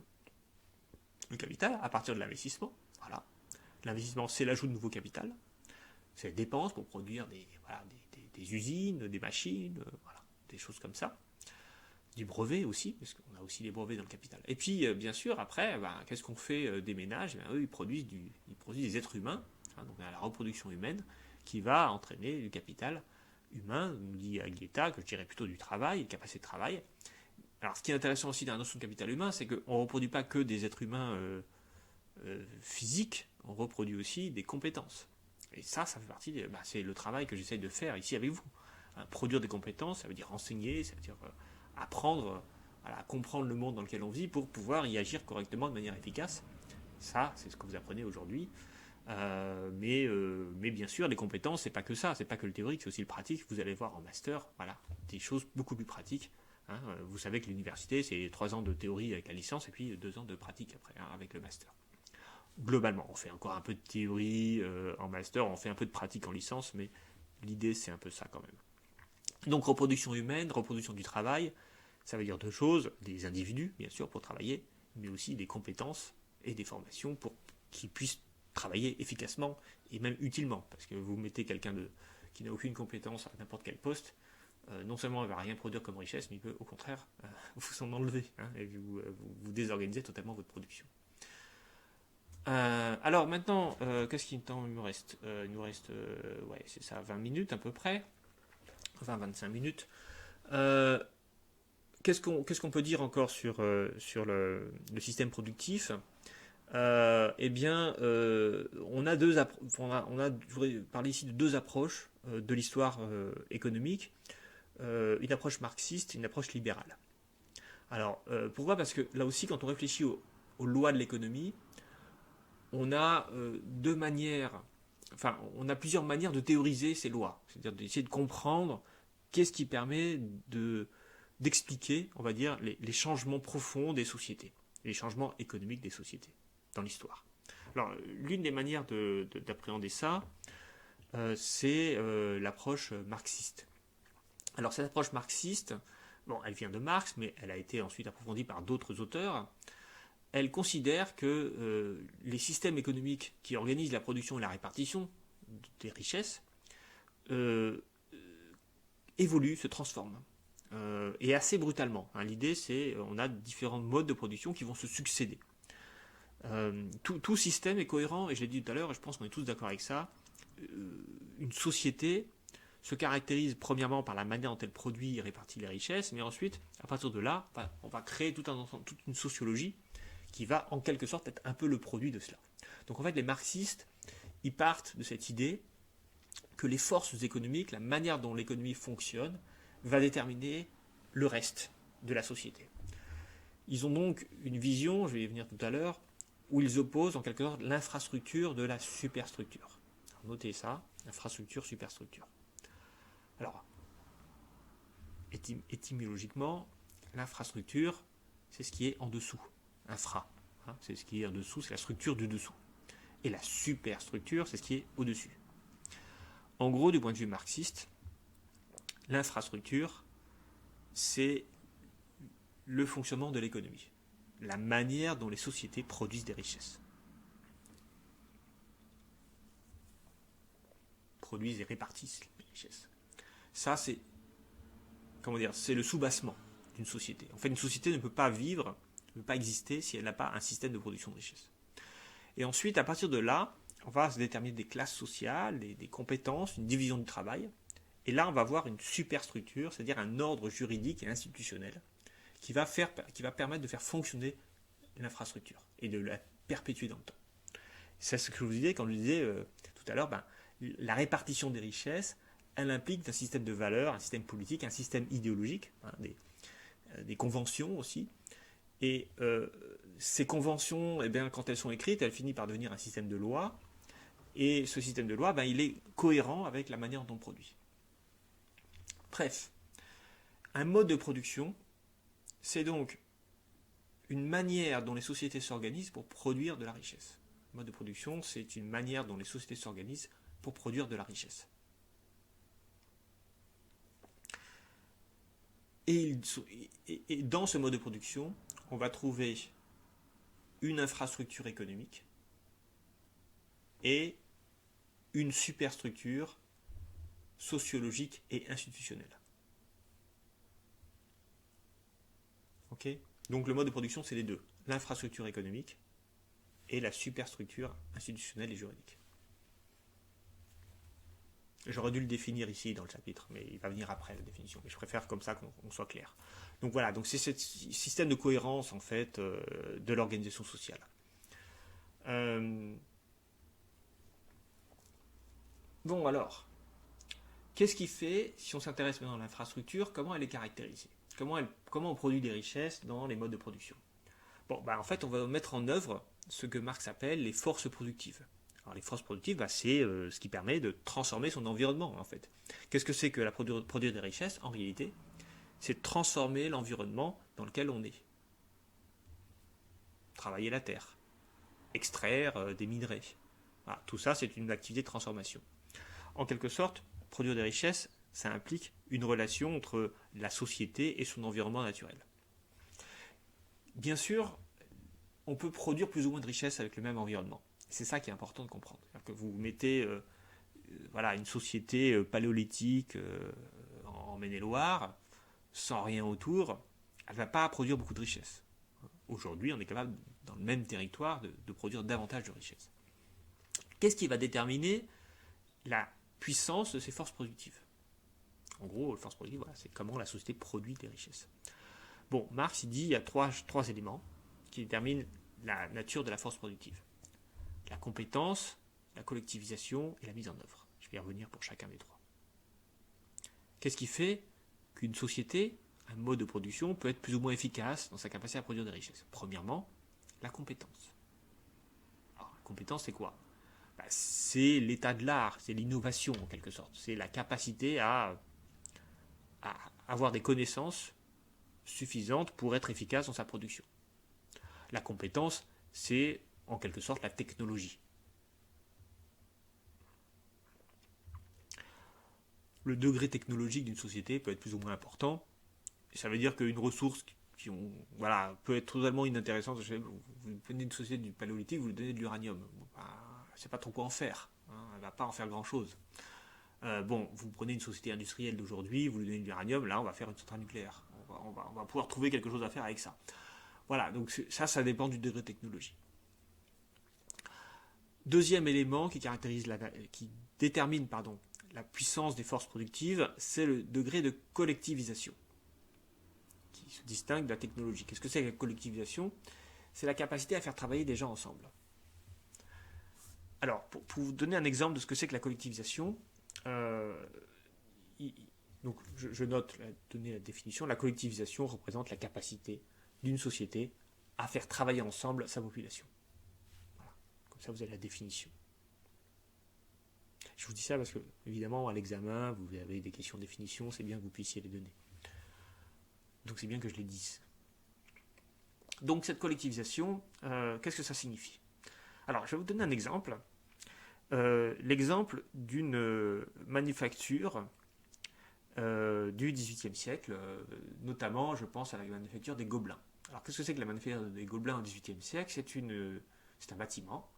le capital à partir de l'investissement. Voilà. L'investissement, c'est l'ajout de nouveau capital. C'est les dépenses pour produire des usines, des machines, des choses comme ça. Du brevet aussi, parce qu'on a aussi les brevets dans le capital. Et puis, bien sûr, après, qu'est-ce qu'on fait des ménages? Eux, ils produisent des êtres humains, donc la reproduction humaine, qui va entraîner du capital humain, nous dit Aglietta, que je dirais plutôt du travail, une capacité de travail. Alors, ce qui est intéressant aussi dans la notion de capital humain, c'est qu'on ne reproduit pas que des êtres humains physiques, on reproduit aussi des compétences. Et ça fait partie, c'est le travail que j'essaye de faire ici avec vous. Produire des compétences, ça veut dire enseigner, ça veut dire apprendre à comprendre le monde dans lequel on vit pour pouvoir y agir correctement de manière efficace. Ça, c'est ce que vous apprenez aujourd'hui. Mais bien sûr, les compétences, c'est pas que ça, c'est pas que le théorique, c'est aussi le pratique. Vous allez voir en master, des choses beaucoup plus pratiques. Vous savez que l'université, c'est 3 ans de théorie avec la licence et puis 2 ans de pratique après, avec le master. Globalement, on fait encore un peu de théorie en master, on fait un peu de pratique en licence, mais l'idée, c'est un peu ça quand même. Donc reproduction humaine, reproduction du travail, ça veut dire 2 choses, des individus bien sûr pour travailler, mais aussi des compétences et des formations pour qu'ils puissent travailler efficacement et même utilement, parce que vous mettez quelqu'un qui n'a aucune compétence à n'importe quel poste, non seulement il ne va rien produire comme richesse, mais il peut au contraire vous en enlever, et vous désorganisez totalement votre production. Alors maintenant, qu'est-ce qu'il me reste? Il nous reste, c'est ça, 20 minutes à peu près. 20-25 minutes. Qu'est-ce qu'on peut dire encore sur le système productif? On a je voudrais parler ici de 2 approches de l'histoire économique. Une approche marxiste et une approche libérale. Alors, pourquoi? Parce que là aussi, quand on réfléchit aux lois de l'économie, on a on a plusieurs manières de théoriser ces lois. C'est-à-dire d'essayer de comprendre qu'est-ce qui permet d'expliquer, on va dire, les changements profonds des sociétés, les changements économiques des sociétés dans l'histoire. Alors, l'une des manières d'appréhender ça, c'est l'approche marxiste. Alors cette approche marxiste, bon, elle vient de Marx, mais elle a été ensuite approfondie par d'autres auteurs. Elle considère que les systèmes économiques qui organisent la production et la répartition des richesses évoluent, se transforment. Et assez brutalement. Hein. L'idée, c'est on a différents modes de production qui vont se succéder. Tout système est cohérent, et je l'ai dit tout à l'heure, et je pense qu'on est tous d'accord avec ça. Une société se caractérise premièrement par la manière dont elle produit et répartit les richesses, mais ensuite, à partir de là, on va créer toute une sociologie qui va en quelque sorte être un peu le produit de cela. Donc en fait, les marxistes, ils partent de cette idée que les forces économiques, la manière dont l'économie fonctionne, va déterminer le reste de la société. Ils ont donc une vision, je vais y venir tout à l'heure, où ils opposent en quelque sorte l'infrastructure de la superstructure. Alors, notez ça, infrastructure, superstructure. Alors, étymologiquement, l'infrastructure, c'est ce qui est en dessous. Infra, hein, c'est ce qui est en dessous, c'est la structure du dessous. Et la superstructure, c'est ce qui est au-dessus. En gros, du point de vue marxiste, l'infrastructure, c'est le fonctionnement de l'économie, la manière dont les sociétés produisent des richesses. Produisent et répartissent les richesses. Ça, c'est, c'est le soubassement d'une société. En fait, une société ne peut pas vivre, ne peut pas exister si elle n'a pas un système de production de richesses. Et ensuite, à partir de là, on va se déterminer des classes sociales, des compétences, une division du travail. Et là, on va avoir une superstructure, c'est-à-dire un ordre juridique et institutionnel qui va permettre de faire fonctionner l'infrastructure et de la perpétuer dans le temps. C'est ce que je vous disais quand je disais tout à l'heure, la répartition des richesses, elle implique un système de valeurs, un système politique, un système idéologique, hein, des conventions aussi. Et ces conventions, eh bien, quand elles sont écrites, elles finissent par devenir un système de loi. Et ce système de loi, il est cohérent avec la manière dont on produit. Bref, un mode de production, c'est donc une manière dont les sociétés s'organisent pour produire de la richesse. Le mode de production, c'est une manière dont les sociétés s'organisent pour produire de la richesse. Et dans ce mode de production, on va trouver une infrastructure économique et une superstructure sociologique et institutionnelle. Ok ? Donc le mode de production, c'est les deux. L'infrastructure économique et la superstructure institutionnelle et juridique. J'aurais dû le définir ici dans le chapitre, mais il va venir après la définition. Mais je préfère comme ça qu'on soit clair. Donc voilà, donc c'est ce système de cohérence en fait de l'organisation sociale. Bon alors, qu'est-ce qui fait, si on s'intéresse maintenant à l'infrastructure, comment elle est caractérisée ? Comment on produit des richesses dans les modes de production ? Bon, en fait, on va mettre en œuvre ce que Marx appelle les forces productives. Alors les forces productives, c'est ce qui permet de transformer son environnement, en fait. Qu'est-ce que c'est que produire des richesses ? En réalité, c'est transformer l'environnement dans lequel on est. Travailler la terre, extraire des minerais. Voilà, tout ça, c'est une activité de transformation. En quelque sorte, produire des richesses, ça implique une relation entre la société et son environnement naturel. Bien sûr, on peut produire plus ou moins de richesses avec le même environnement. C'est ça qui est important de comprendre. C'est-à-dire que vous mettez une société paléolithique en Maine-et-Loire, sans rien autour, elle ne va pas produire beaucoup de richesses. Aujourd'hui, on est capable, dans le même territoire, de produire davantage de richesses. Qu'est-ce qui va déterminer la puissance de ces forces productives ? En gros, les forces productives, c'est comment la société produit des richesses. Bon, Marx, il dit qu'il y a trois éléments qui déterminent la nature de la force productive. La compétence, la collectivisation et la mise en œuvre. Je vais y revenir pour chacun des trois. Qu'est-ce qui fait qu'une société, un mode de production, peut être plus ou moins efficace dans sa capacité à produire des richesses ? Premièrement, la compétence. Alors, la compétence, c'est quoi ? C'est l'état de l'art, c'est l'innovation en quelque sorte. C'est la capacité à avoir des connaissances suffisantes pour être efficace dans sa production. La compétence, c'est en quelque sorte la technologie. le degré technologique d'une société peut être plus ou moins important. Et ça veut dire qu'une ressource peut être totalement inintéressante. Vous prenez une société du paléolithique, vous lui donnez de l'uranium. Je ne sais pas trop quoi en faire. Elle ne va pas en faire grand-chose. Vous prenez une société industrielle d'aujourd'hui, vous lui donnez de l'uranium, là on va faire une centrale nucléaire. On va pouvoir trouver quelque chose à faire avec ça. Voilà, donc ça dépend du degré de technologie. Deuxième élément qui détermine la puissance des forces productives, c'est le degré de collectivisation, qui se distingue de la technologie. Qu'est-ce que c'est que la collectivisation ? C'est la capacité à faire travailler des gens ensemble. Alors, pour vous donner un exemple de ce que c'est que la collectivisation, donc je note, donner la définition, la collectivisation représente la capacité d'une société à faire travailler ensemble sa population. Voilà. Comme ça, vous avez la définition. Je vous dis ça parce que, évidemment, à l'examen, vous avez des questions de définition, c'est bien que vous puissiez les donner. Donc c'est bien que je les dise. Donc cette collectivisation, qu'est-ce que ça signifie ? Alors, je vais vous donner un exemple. L'exemple d'une manufacture du XVIIIe siècle, notamment, je pense à la manufacture des Gobelins. Alors, qu'est-ce que c'est que la manufacture des Gobelins au XVIIIe siècle ? C'est un bâtiment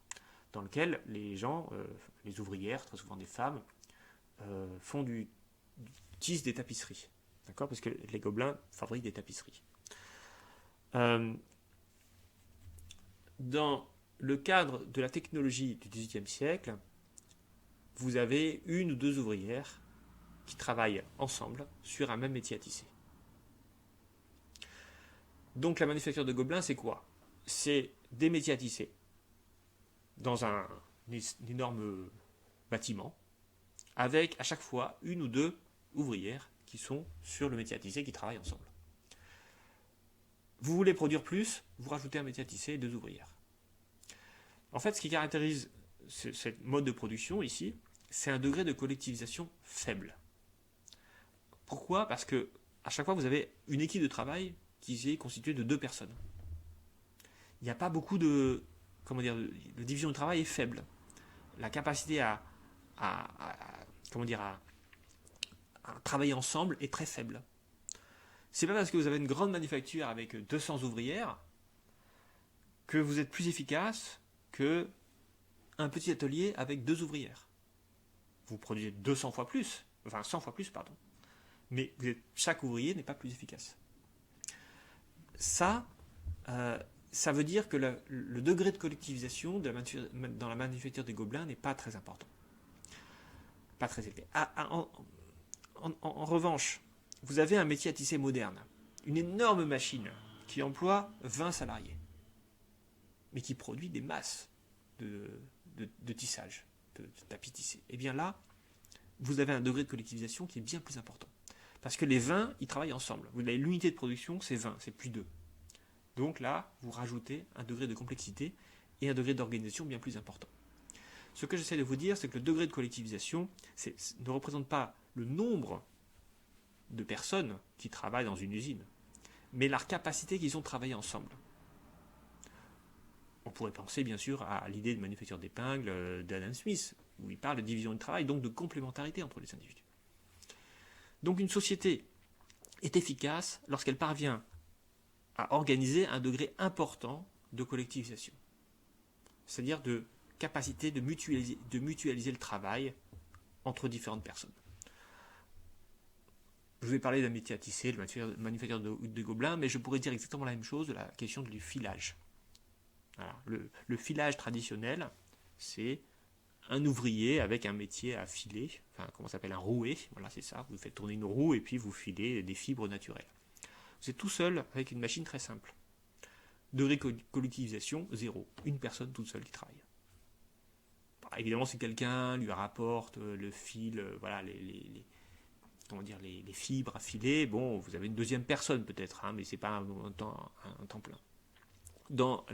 dans lequel les gens, les ouvrières, très souvent des femmes, tissent des tapisseries. D'accord ? Parce que les Gobelins fabriquent des tapisseries. Dans le cadre de la technologie du XVIIIe siècle, vous avez une ou deux ouvrières qui travaillent ensemble sur un même métier à tisser. Donc la manufacture de Gobelins, c'est quoi ? C'est des métiers à tisser dans un énorme bâtiment, avec à chaque fois une ou deux ouvrières qui sont sur le métier à tisser, qui travaillent ensemble. Vous voulez produire plus, vous rajoutez un métier à tisser et deux ouvrières. En fait, ce qui caractérise ce mode de production ici, c'est un degré de collectivisation faible. Pourquoi ? Parce que à chaque fois, vous avez une équipe de travail qui est constituée de deux personnes. Il n'y a pas beaucoup de... la division du travail est faible. La capacité à travailler ensemble est très faible. C'est pas parce que vous avez une grande manufacture avec 200 ouvrières que vous êtes plus efficace que un petit atelier avec deux ouvrières. Vous produisez 100 fois plus, mais chaque ouvrier n'est pas plus efficace. Ça veut dire que le degré de collectivisation dans la manufacture des Gobelins n'est pas très important. Pas très élevé. En revanche, vous avez un métier à tisser moderne, une énorme machine qui emploie 20 salariés, mais qui produit des masses de tissage, de tapis tissés. Et bien là, vous avez un degré de collectivisation qui est bien plus important. Parce que les 20, ils travaillent ensemble. Vous avez l'unité de production, c'est 20, c'est plus 2. Donc là, vous rajoutez un degré de complexité et un degré d'organisation bien plus important. Ce que j'essaie de vous dire, c'est que le degré de collectivisation ne représente pas le nombre de personnes qui travaillent dans une usine, mais leur capacité qu'ils ont de travailler ensemble. On pourrait penser bien sûr à l'idée de manufacture d'épingles d'Adam Smith, où il parle de division du travail, donc de complémentarité entre les individus. Donc une société est efficace lorsqu'elle parvient à organiser un degré important de collectivisation, c'est-à-dire de capacité de mutualiser le travail entre différentes personnes. Je vous ai parlé d'un métier à tisser, de manufacture de Gobelins, mais je pourrais dire exactement la même chose de la question du filage. Voilà. Le filage traditionnel, c'est un ouvrier avec un métier à filer, comment ça s'appelle, un rouet, voilà c'est ça, vous faites tourner une roue et puis vous filez des fibres naturelles. Vous êtes tout seul avec une machine très simple. Degré de collectivisation, 0. Une personne toute seule qui travaille. Évidemment, si quelqu'un lui rapporte le fil, les fibres à filer, bon, vous avez une deuxième personne peut-être, mais c'est pas un temps plein. Dans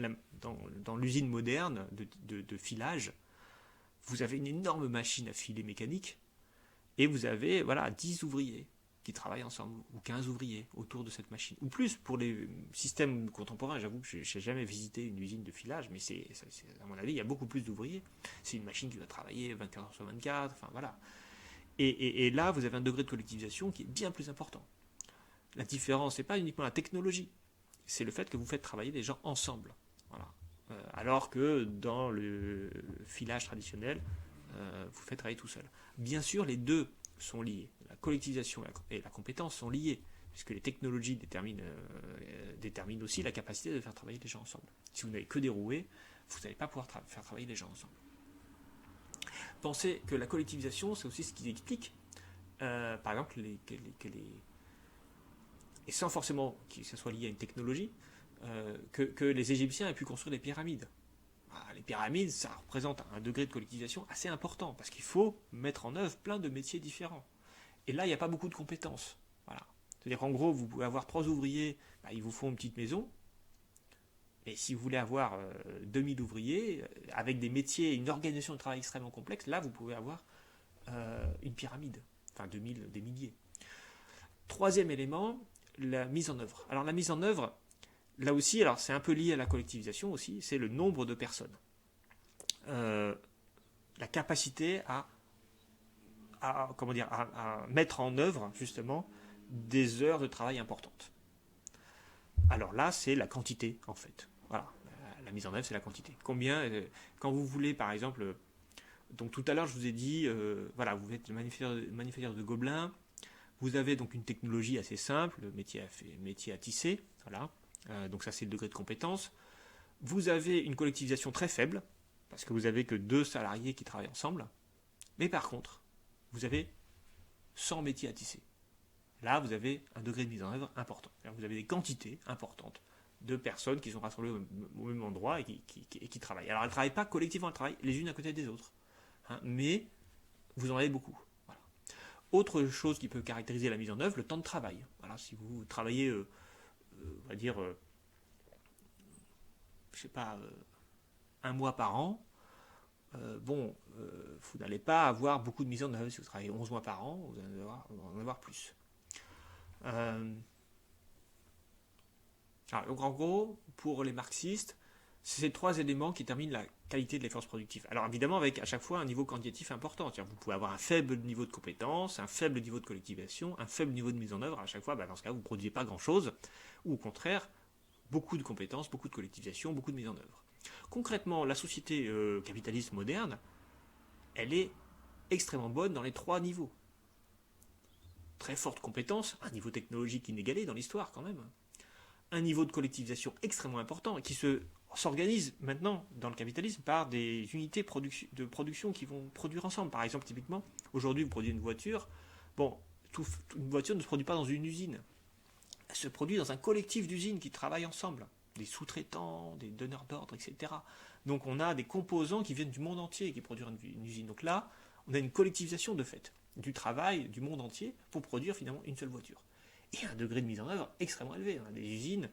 l'usine moderne de filage, vous avez une énorme machine à filer mécanique et vous avez 10 ouvriers qui travaillent ensemble, ou 15 ouvriers autour de cette machine, ou plus pour les systèmes contemporains. J'avoue que je n'ai jamais visité une usine de filage, mais à mon avis, il y a beaucoup plus d'ouvriers. C'est une machine qui va travailler 24 heures sur 24, Et là, vous avez un degré de collectivisation qui est bien plus important. La différence, ce n'est pas uniquement la technologie, c'est le fait que vous faites travailler des gens ensemble. Voilà. Alors que dans le filage traditionnel, vous faites travailler tout seul. Bien sûr, les deux sont liés. La collectivisation et la compétence sont liées, puisque les technologies déterminent aussi la capacité de faire travailler les gens ensemble. Si vous n'avez que des roués, vous n'allez pas pouvoir faire travailler les gens ensemble. Pensez que la collectivisation, c'est aussi ce qui explique, par exemple, et sans forcément que ce soit lié à une technologie, que les Égyptiens aient pu construire des pyramides. Les pyramides, ça représente un degré de collectivisation assez important, parce qu'il faut mettre en œuvre plein de métiers différents. Et là, il n'y a pas beaucoup de compétences. Voilà. C'est-à-dire qu'en gros, vous pouvez avoir 3 ouvriers, ils vous font une petite maison, et si vous voulez avoir 2000 ouvriers, avec des métiers, une organisation de travail extrêmement complexe, là, vous pouvez avoir une pyramide, enfin 2000, des milliers. Troisième élément, la mise en œuvre. Alors la mise en œuvre, là aussi, alors c'est un peu lié à la collectivisation aussi, c'est le nombre de personnes. La capacité à mettre en œuvre justement des heures de travail importantes. Alors là, c'est la quantité en fait. Voilà, la mise en œuvre, c'est la quantité. Combien, quand vous voulez par exemple, donc tout à l'heure je vous ai dit, voilà, vous êtes manufacturier de Gobelins, vous avez donc une technologie assez simple, métier à tisser, voilà. Donc ça c'est le degré de compétence. Vous avez une collectivisation très faible, parce que vous n'avez que 2 salariés qui travaillent ensemble, mais par contre, vous avez 100 métiers à tisser. Là, vous avez un degré de mise en œuvre important. Vous avez des quantités importantes de personnes qui sont rassemblées au même endroit et qui travaillent. Alors, elles ne travaillent pas collectivement, elles travaillent les unes à côté des autres. Mais vous en avez beaucoup. Voilà. Autre chose qui peut caractériser la mise en œuvre, le temps de travail. Voilà, si vous travaillez, on va dire, je sais pas, 1 mois par an, vous n'allez pas avoir beaucoup de mise en œuvre. Si vous travaillez 11 mois par an, vous allez en avoir plus. Donc en gros, pour les marxistes, c'est ces 3 éléments qui déterminent la qualité de l'effort productif. Alors évidemment, avec à chaque fois un niveau quantitatif important. Vous pouvez avoir un faible niveau de compétence, un faible niveau de collectivisation, un faible niveau de mise en œuvre. À chaque fois, dans ce cas, vous ne produisez pas grand-chose. Ou au contraire, beaucoup de compétences, beaucoup de collectivisation, beaucoup de mise en œuvre. Concrètement, la société capitaliste moderne, elle est extrêmement bonne dans les 3 niveaux. Très forte compétence, un niveau technologique inégalé dans l'histoire quand même, un niveau de collectivisation extrêmement important qui s'organise maintenant dans le capitalisme par des unités de production qui vont produire ensemble. Par exemple, typiquement, aujourd'hui vous produisez une voiture, une voiture ne se produit pas dans une usine, elle se produit dans un collectif d'usines qui travaillent ensemble, des sous-traitants, des donneurs d'ordre, etc. Donc on a des composants qui viennent du monde entier qui produisent une usine. Donc là, on a une collectivisation de fait du travail du monde entier pour produire finalement une seule voiture. Et un degré de mise en œuvre extrêmement élevé. On a des usines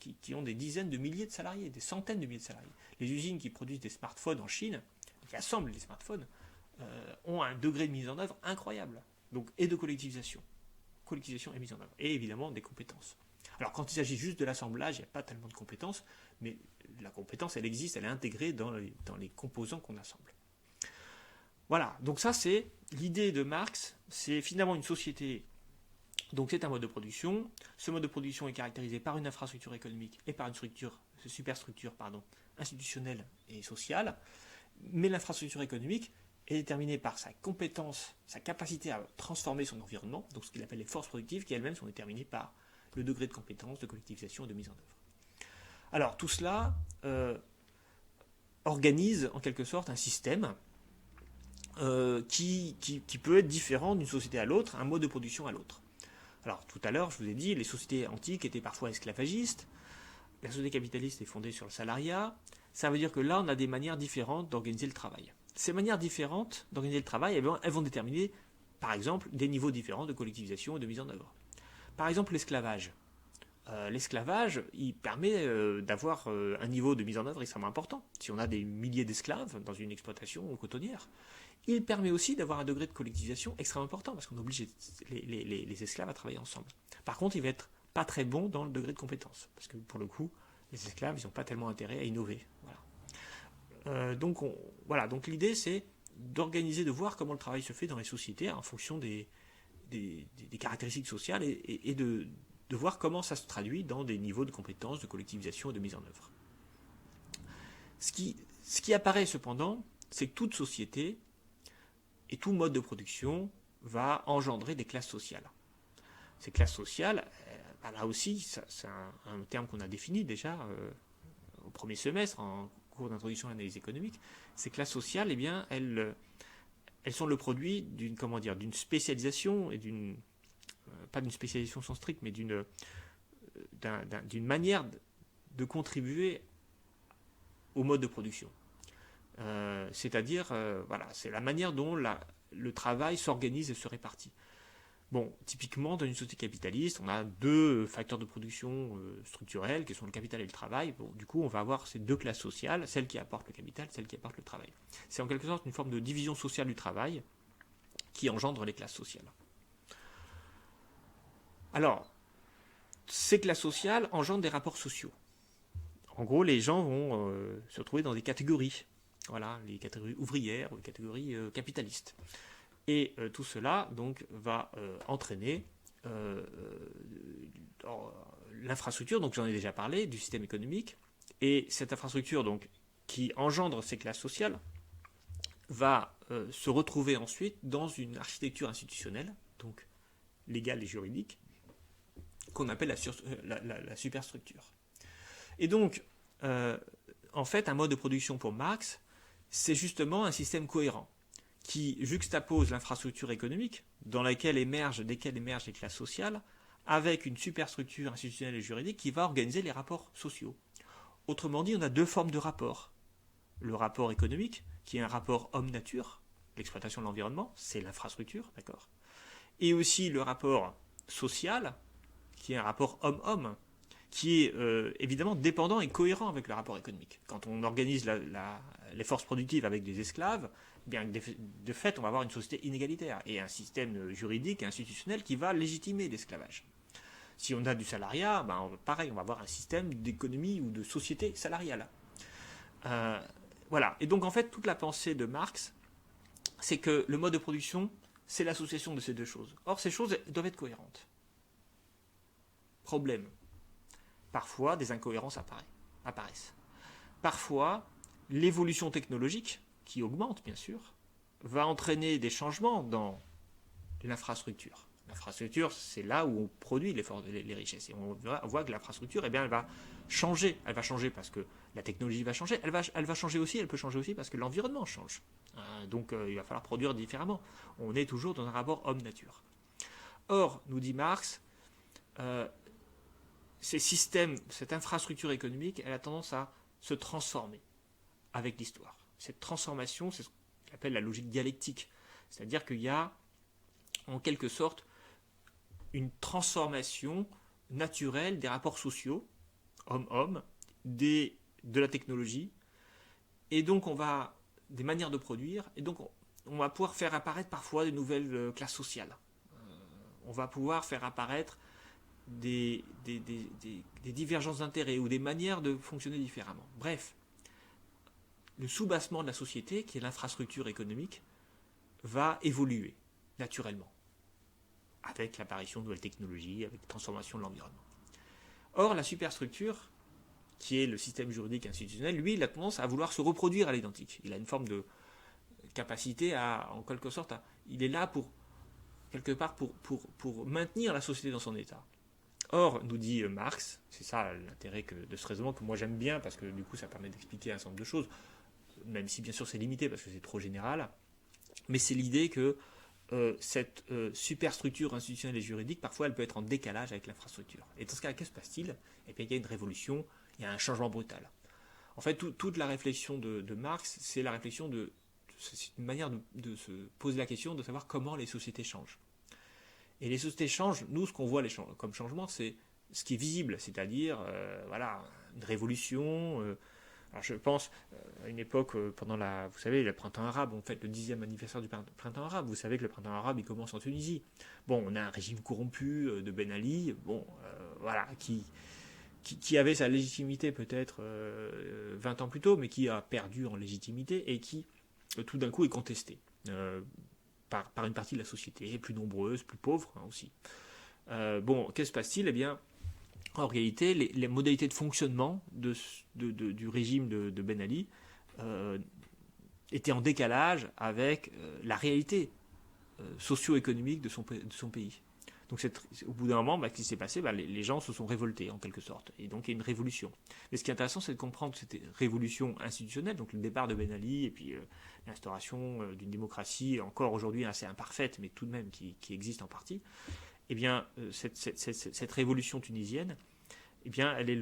qui ont des dizaines de milliers de salariés, des centaines de milliers de salariés. Les usines qui produisent des smartphones en Chine, qui assemblent les smartphones, ont un degré de mise en œuvre incroyable. Donc, et de collectivisation et mise en œuvre. Et évidemment des compétences. Alors quand il s'agit juste de l'assemblage, il n'y a pas tellement de compétences, mais la compétence, elle existe, elle est intégrée dans les composants qu'on assemble. Voilà, donc ça c'est l'idée de Marx, c'est finalement une société, donc c'est un mode de production, ce mode de production est caractérisé par une infrastructure économique et par une superstructure institutionnelle et sociale, mais l'infrastructure économique est déterminée par sa compétence, sa capacité à transformer son environnement, donc ce qu'il appelle les forces productives, qui elles-mêmes sont déterminées par le degré de compétence, de collectivisation et de mise en œuvre. Alors tout cela organise en quelque sorte un système qui peut être différent d'une société à l'autre, un mode de production à l'autre. Alors tout à l'heure, je vous ai dit, les sociétés antiques étaient parfois esclavagistes, la société capitaliste est fondée sur le salariat, ça veut dire que là, on a des manières différentes d'organiser le travail. Ces manières différentes d'organiser le travail, elles vont déterminer, par exemple, des niveaux différents de collectivisation et de mise en œuvre. Par exemple, l'esclavage. L'esclavage, il permet d'avoir un niveau de mise en œuvre extrêmement important. Si on a des milliers d'esclaves dans une exploitation cotonnière, il permet aussi d'avoir un degré de collectivisation extrêmement important, parce qu'on oblige les esclaves à travailler ensemble. Par contre, il va être pas très bon dans le degré de compétence, parce que pour le coup, les esclaves, ils n'ont pas tellement intérêt à innover. Voilà. Donc l'idée, c'est d'organiser, de voir comment le travail se fait dans les sociétés en fonction des caractéristiques sociales et de voir comment ça se traduit dans des niveaux de compétences, de collectivisation et de mise en œuvre. Ce qui apparaît cependant, c'est que toute société et tout mode de production va engendrer des classes sociales. Ces classes sociales, là aussi, c'est un terme qu'on a défini déjà au premier semestre en cours d'introduction à l'analyse économique. Ces classes sociales, eh bien, elles sont le produit d'une spécialisation et pas d'une spécialisation au sens strict, mais d'une manière de contribuer au mode de production. C'est-à-dire, c'est la manière dont le travail s'organise et se répartit. Bon, typiquement, dans une société capitaliste, on a deux facteurs de production structurels, qui sont le capital et le travail. Bon, du coup, on va avoir ces deux classes sociales, celle qui apporte le capital, celle qui apporte le travail. C'est en quelque sorte une forme de division sociale du travail qui engendre les classes sociales. Alors, ces classes sociales engendrent des rapports sociaux. En gros, les gens vont se retrouver dans des catégories. Voilà, les catégories ouvrières ou les catégories capitalistes. Et tout cela donc va entraîner l'infrastructure, donc j'en ai déjà parlé, du système économique. Et cette infrastructure donc, qui engendre ces classes sociales va se retrouver ensuite dans une architecture institutionnelle, donc légale et juridique, qu'on appelle la superstructure. Et donc, en fait, un mode de production pour Marx, c'est justement un système cohérent qui juxtapose l'infrastructure économique desquelles émergent les classes sociales avec une superstructure institutionnelle et juridique qui va organiser les rapports sociaux. Autrement dit, on a deux formes de rapports. Le rapport économique, qui est un rapport homme-nature, l'exploitation de l'environnement, c'est l'infrastructure, d'accord. Et aussi le rapport social, qui est un rapport homme-homme, qui est évidemment dépendant et cohérent avec le rapport économique. Quand on organise les forces productives avec des esclaves, bien de fait, on va avoir une société inégalitaire et un système juridique et institutionnel qui va légitimer l'esclavage. Si on a du salariat, pareil, on va avoir un système d'économie ou de société salariale. Voilà. Et donc, en fait, toute la pensée de Marx, c'est que le mode de production, c'est l'association de ces deux choses. Or, ces choses doivent être cohérentes. Problème. Parfois, des incohérences apparaissent. Parfois, l'évolution technologique, qui augmente bien sûr, va entraîner des changements dans l'infrastructure. L'infrastructure, c'est là où on produit les richesses. Et on voit que l'infrastructure, elle va changer. Elle va changer parce que la technologie va changer. Elle va changer aussi, elle peut changer aussi parce que l'environnement change. Donc, il va falloir produire différemment. On est toujours dans un rapport homme-nature. Or, nous dit Marx, ces systèmes, cette infrastructure économique, elle a tendance à se transformer avec l'histoire. Cette transformation, c'est ce qu'on appelle la logique dialectique. C'est-à-dire qu'il y a, en quelque sorte, une transformation naturelle des rapports sociaux, homme-homme, de la technologie, et donc des manières de produire, et donc on va pouvoir faire apparaître parfois de nouvelles classes sociales. On va pouvoir faire apparaître des divergences d'intérêts ou des manières de fonctionner différemment. Bref, le soubassement de la société, qui est l'infrastructure économique, va évoluer naturellement avec l'apparition de nouvelles technologies, avec la transformation de l'environnement. Or, la superstructure, qui est le système juridique institutionnel, lui, il a tendance à vouloir se reproduire à l'identique. Il a une forme de capacité en quelque sorte, il est là quelque part pour maintenir la société dans son état. Or, nous dit Marx, c'est ça l'intérêt de ce raisonnement que moi j'aime bien, parce que du coup ça permet d'expliquer un certain nombre de choses, même si bien sûr c'est limité parce que c'est trop général, mais c'est l'idée que cette superstructure institutionnelle et juridique, parfois elle peut être en décalage avec l'infrastructure. Et dans ce cas, que se passe-t-il ? Eh bien, il y a une révolution, il y a un changement brutal. En fait, toute la réflexion de Marx, c'est la réflexion c'est une manière de se poser la question de savoir comment les sociétés changent. Et les sociétés changent, nous, ce qu'on voit comme changement, c'est ce qui est visible, c'est-à-dire, une révolution. Alors je pense à une époque, vous savez, le printemps arabe, on fête le 10e anniversaire du printemps arabe. Vous savez que le printemps arabe, il commence en Tunisie. Bon, on a un régime corrompu de Ben Ali, qui avait sa légitimité peut-être 20 ans plus tôt, mais qui a perdu en légitimité et qui tout d'un coup est contesté par une partie de la société, plus nombreuse, plus pauvre aussi. Qu'est-ce qui se passe-t-il? Eh bien, en réalité, les modalités de fonctionnement du régime de Ben Ali étaient en décalage avec la réalité socio-économique de son pays. Donc au bout d'un moment, ce qui s'est passé, les gens se sont révoltés en quelque sorte. Et donc il y a une révolution. Mais ce qui est intéressant, c'est de comprendre que cette révolution institutionnelle, donc le départ de Ben Ali et puis l'instauration d'une démocratie encore aujourd'hui assez imparfaite, mais tout de même qui existe en partie, eh bien cette révolution tunisienne, eh bien elle est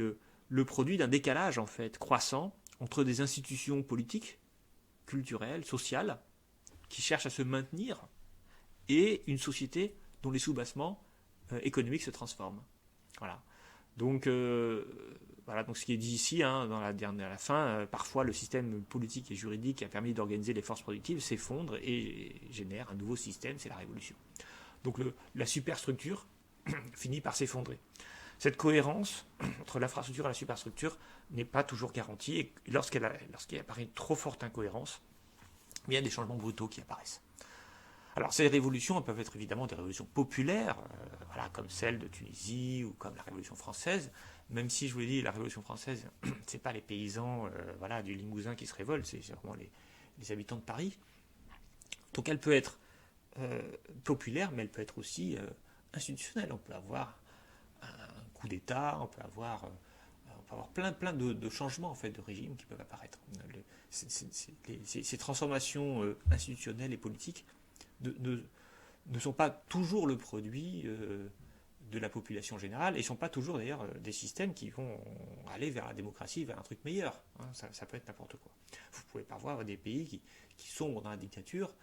le produit d'un décalage en fait croissant entre des institutions politiques, culturelles, sociales, qui cherchent à se maintenir, et une société dont les soubassements économiques se transforment. Voilà. Donc, donc ce qui est dit ici, à la fin, parfois le système politique et juridique qui a permis d'organiser les forces productives s'effondre et génère un nouveau système, c'est la révolution. Donc la superstructure finit par s'effondrer. Cette cohérence entre l'infrastructure et la superstructure n'est pas toujours garantie, et lorsqu'il apparaît une trop forte incohérence, il y a des changements brutaux qui apparaissent. Alors ces révolutions, elles peuvent être évidemment des révolutions populaires, comme celle de Tunisie ou comme la Révolution française, même si je vous l'ai dit, la Révolution française, c'est pas les paysans du Limousin qui se révoltent, c'est vraiment les habitants de Paris. Donc elle peut être populaire, mais elle peut être aussi institutionnelle. On peut avoir un coup d'État, on peut avoir plein de changements en fait, de régime qui peuvent apparaître. Ces transformations institutionnelles et politiques ne sont pas toujours le produit de la population générale, et ne sont pas toujours d'ailleurs des systèmes qui vont aller vers la démocratie, vers un truc meilleur. Ça peut être n'importe quoi. Vous pouvez pas voir des pays qui sombrent dans la dictature,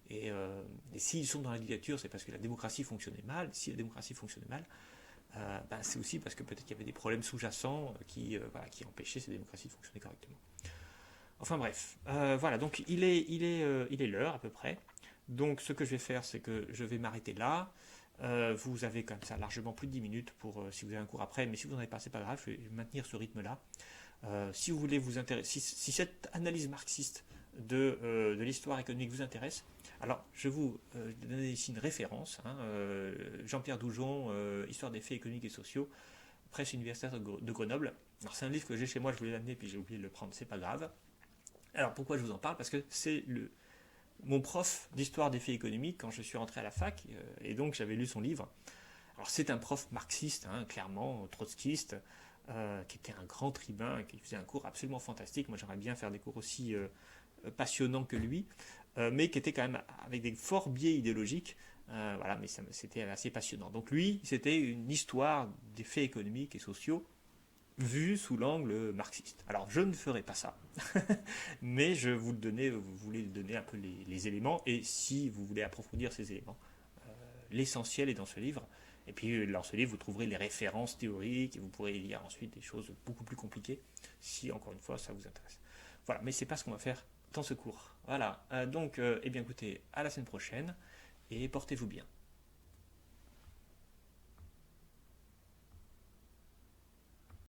et s'ils sont dans la dictature, c'est parce que la démocratie fonctionnait mal. Si la démocratie fonctionnait mal, c'est aussi parce que peut-être qu'il y avait des problèmes sous-jacents qui empêchaient ces démocraties de fonctionner correctement. Enfin bref, donc il est l'heure à peu près. Donc ce que je vais faire, c'est que je vais m'arrêter là. Vous avez comme ça largement plus de 10 minutes pour si vous avez un cours après, mais si vous n'en avez pas, c'est pas grave, je vais maintenir ce rythme-là. Si vous voulez vous intéresser, si cette analyse marxiste de l'histoire économique vous intéresse, alors je vais vous donner ici une référence, Jean-Pierre Doujon, Histoire des faits économiques et sociaux, Presse universitaire de Grenoble. Alors c'est un livre que j'ai chez moi, je voulais l'amener, puis j'ai oublié de le prendre, c'est pas grave. Alors pourquoi je vous en parle? Parce que c'est mon prof d'histoire des faits économiques quand je suis rentré à la fac, et donc j'avais lu son livre. Alors c'est un prof marxiste, clairement, trotskiste, qui était un grand tribun, qui faisait un cours absolument fantastique. Moi j'aimerais bien faire des cours aussi passionnants que lui, mais qui était quand même avec des forts biais idéologiques, mais c'était assez passionnant. Donc lui, c'était une histoire des faits économiques et sociaux, vu sous l'angle marxiste. Alors je ne ferai pas ça, mais je vous voulais donner un peu les éléments, et si vous voulez approfondir ces éléments, l'essentiel est dans ce livre, et puis dans ce livre vous trouverez les références théoriques, et vous pourrez lire ensuite des choses beaucoup plus compliquées, si encore une fois ça vous intéresse. Voilà, mais c'est pas ce qu'on va faire dans ce cours. Voilà, donc, écoutez, à la semaine prochaine, et portez-vous bien.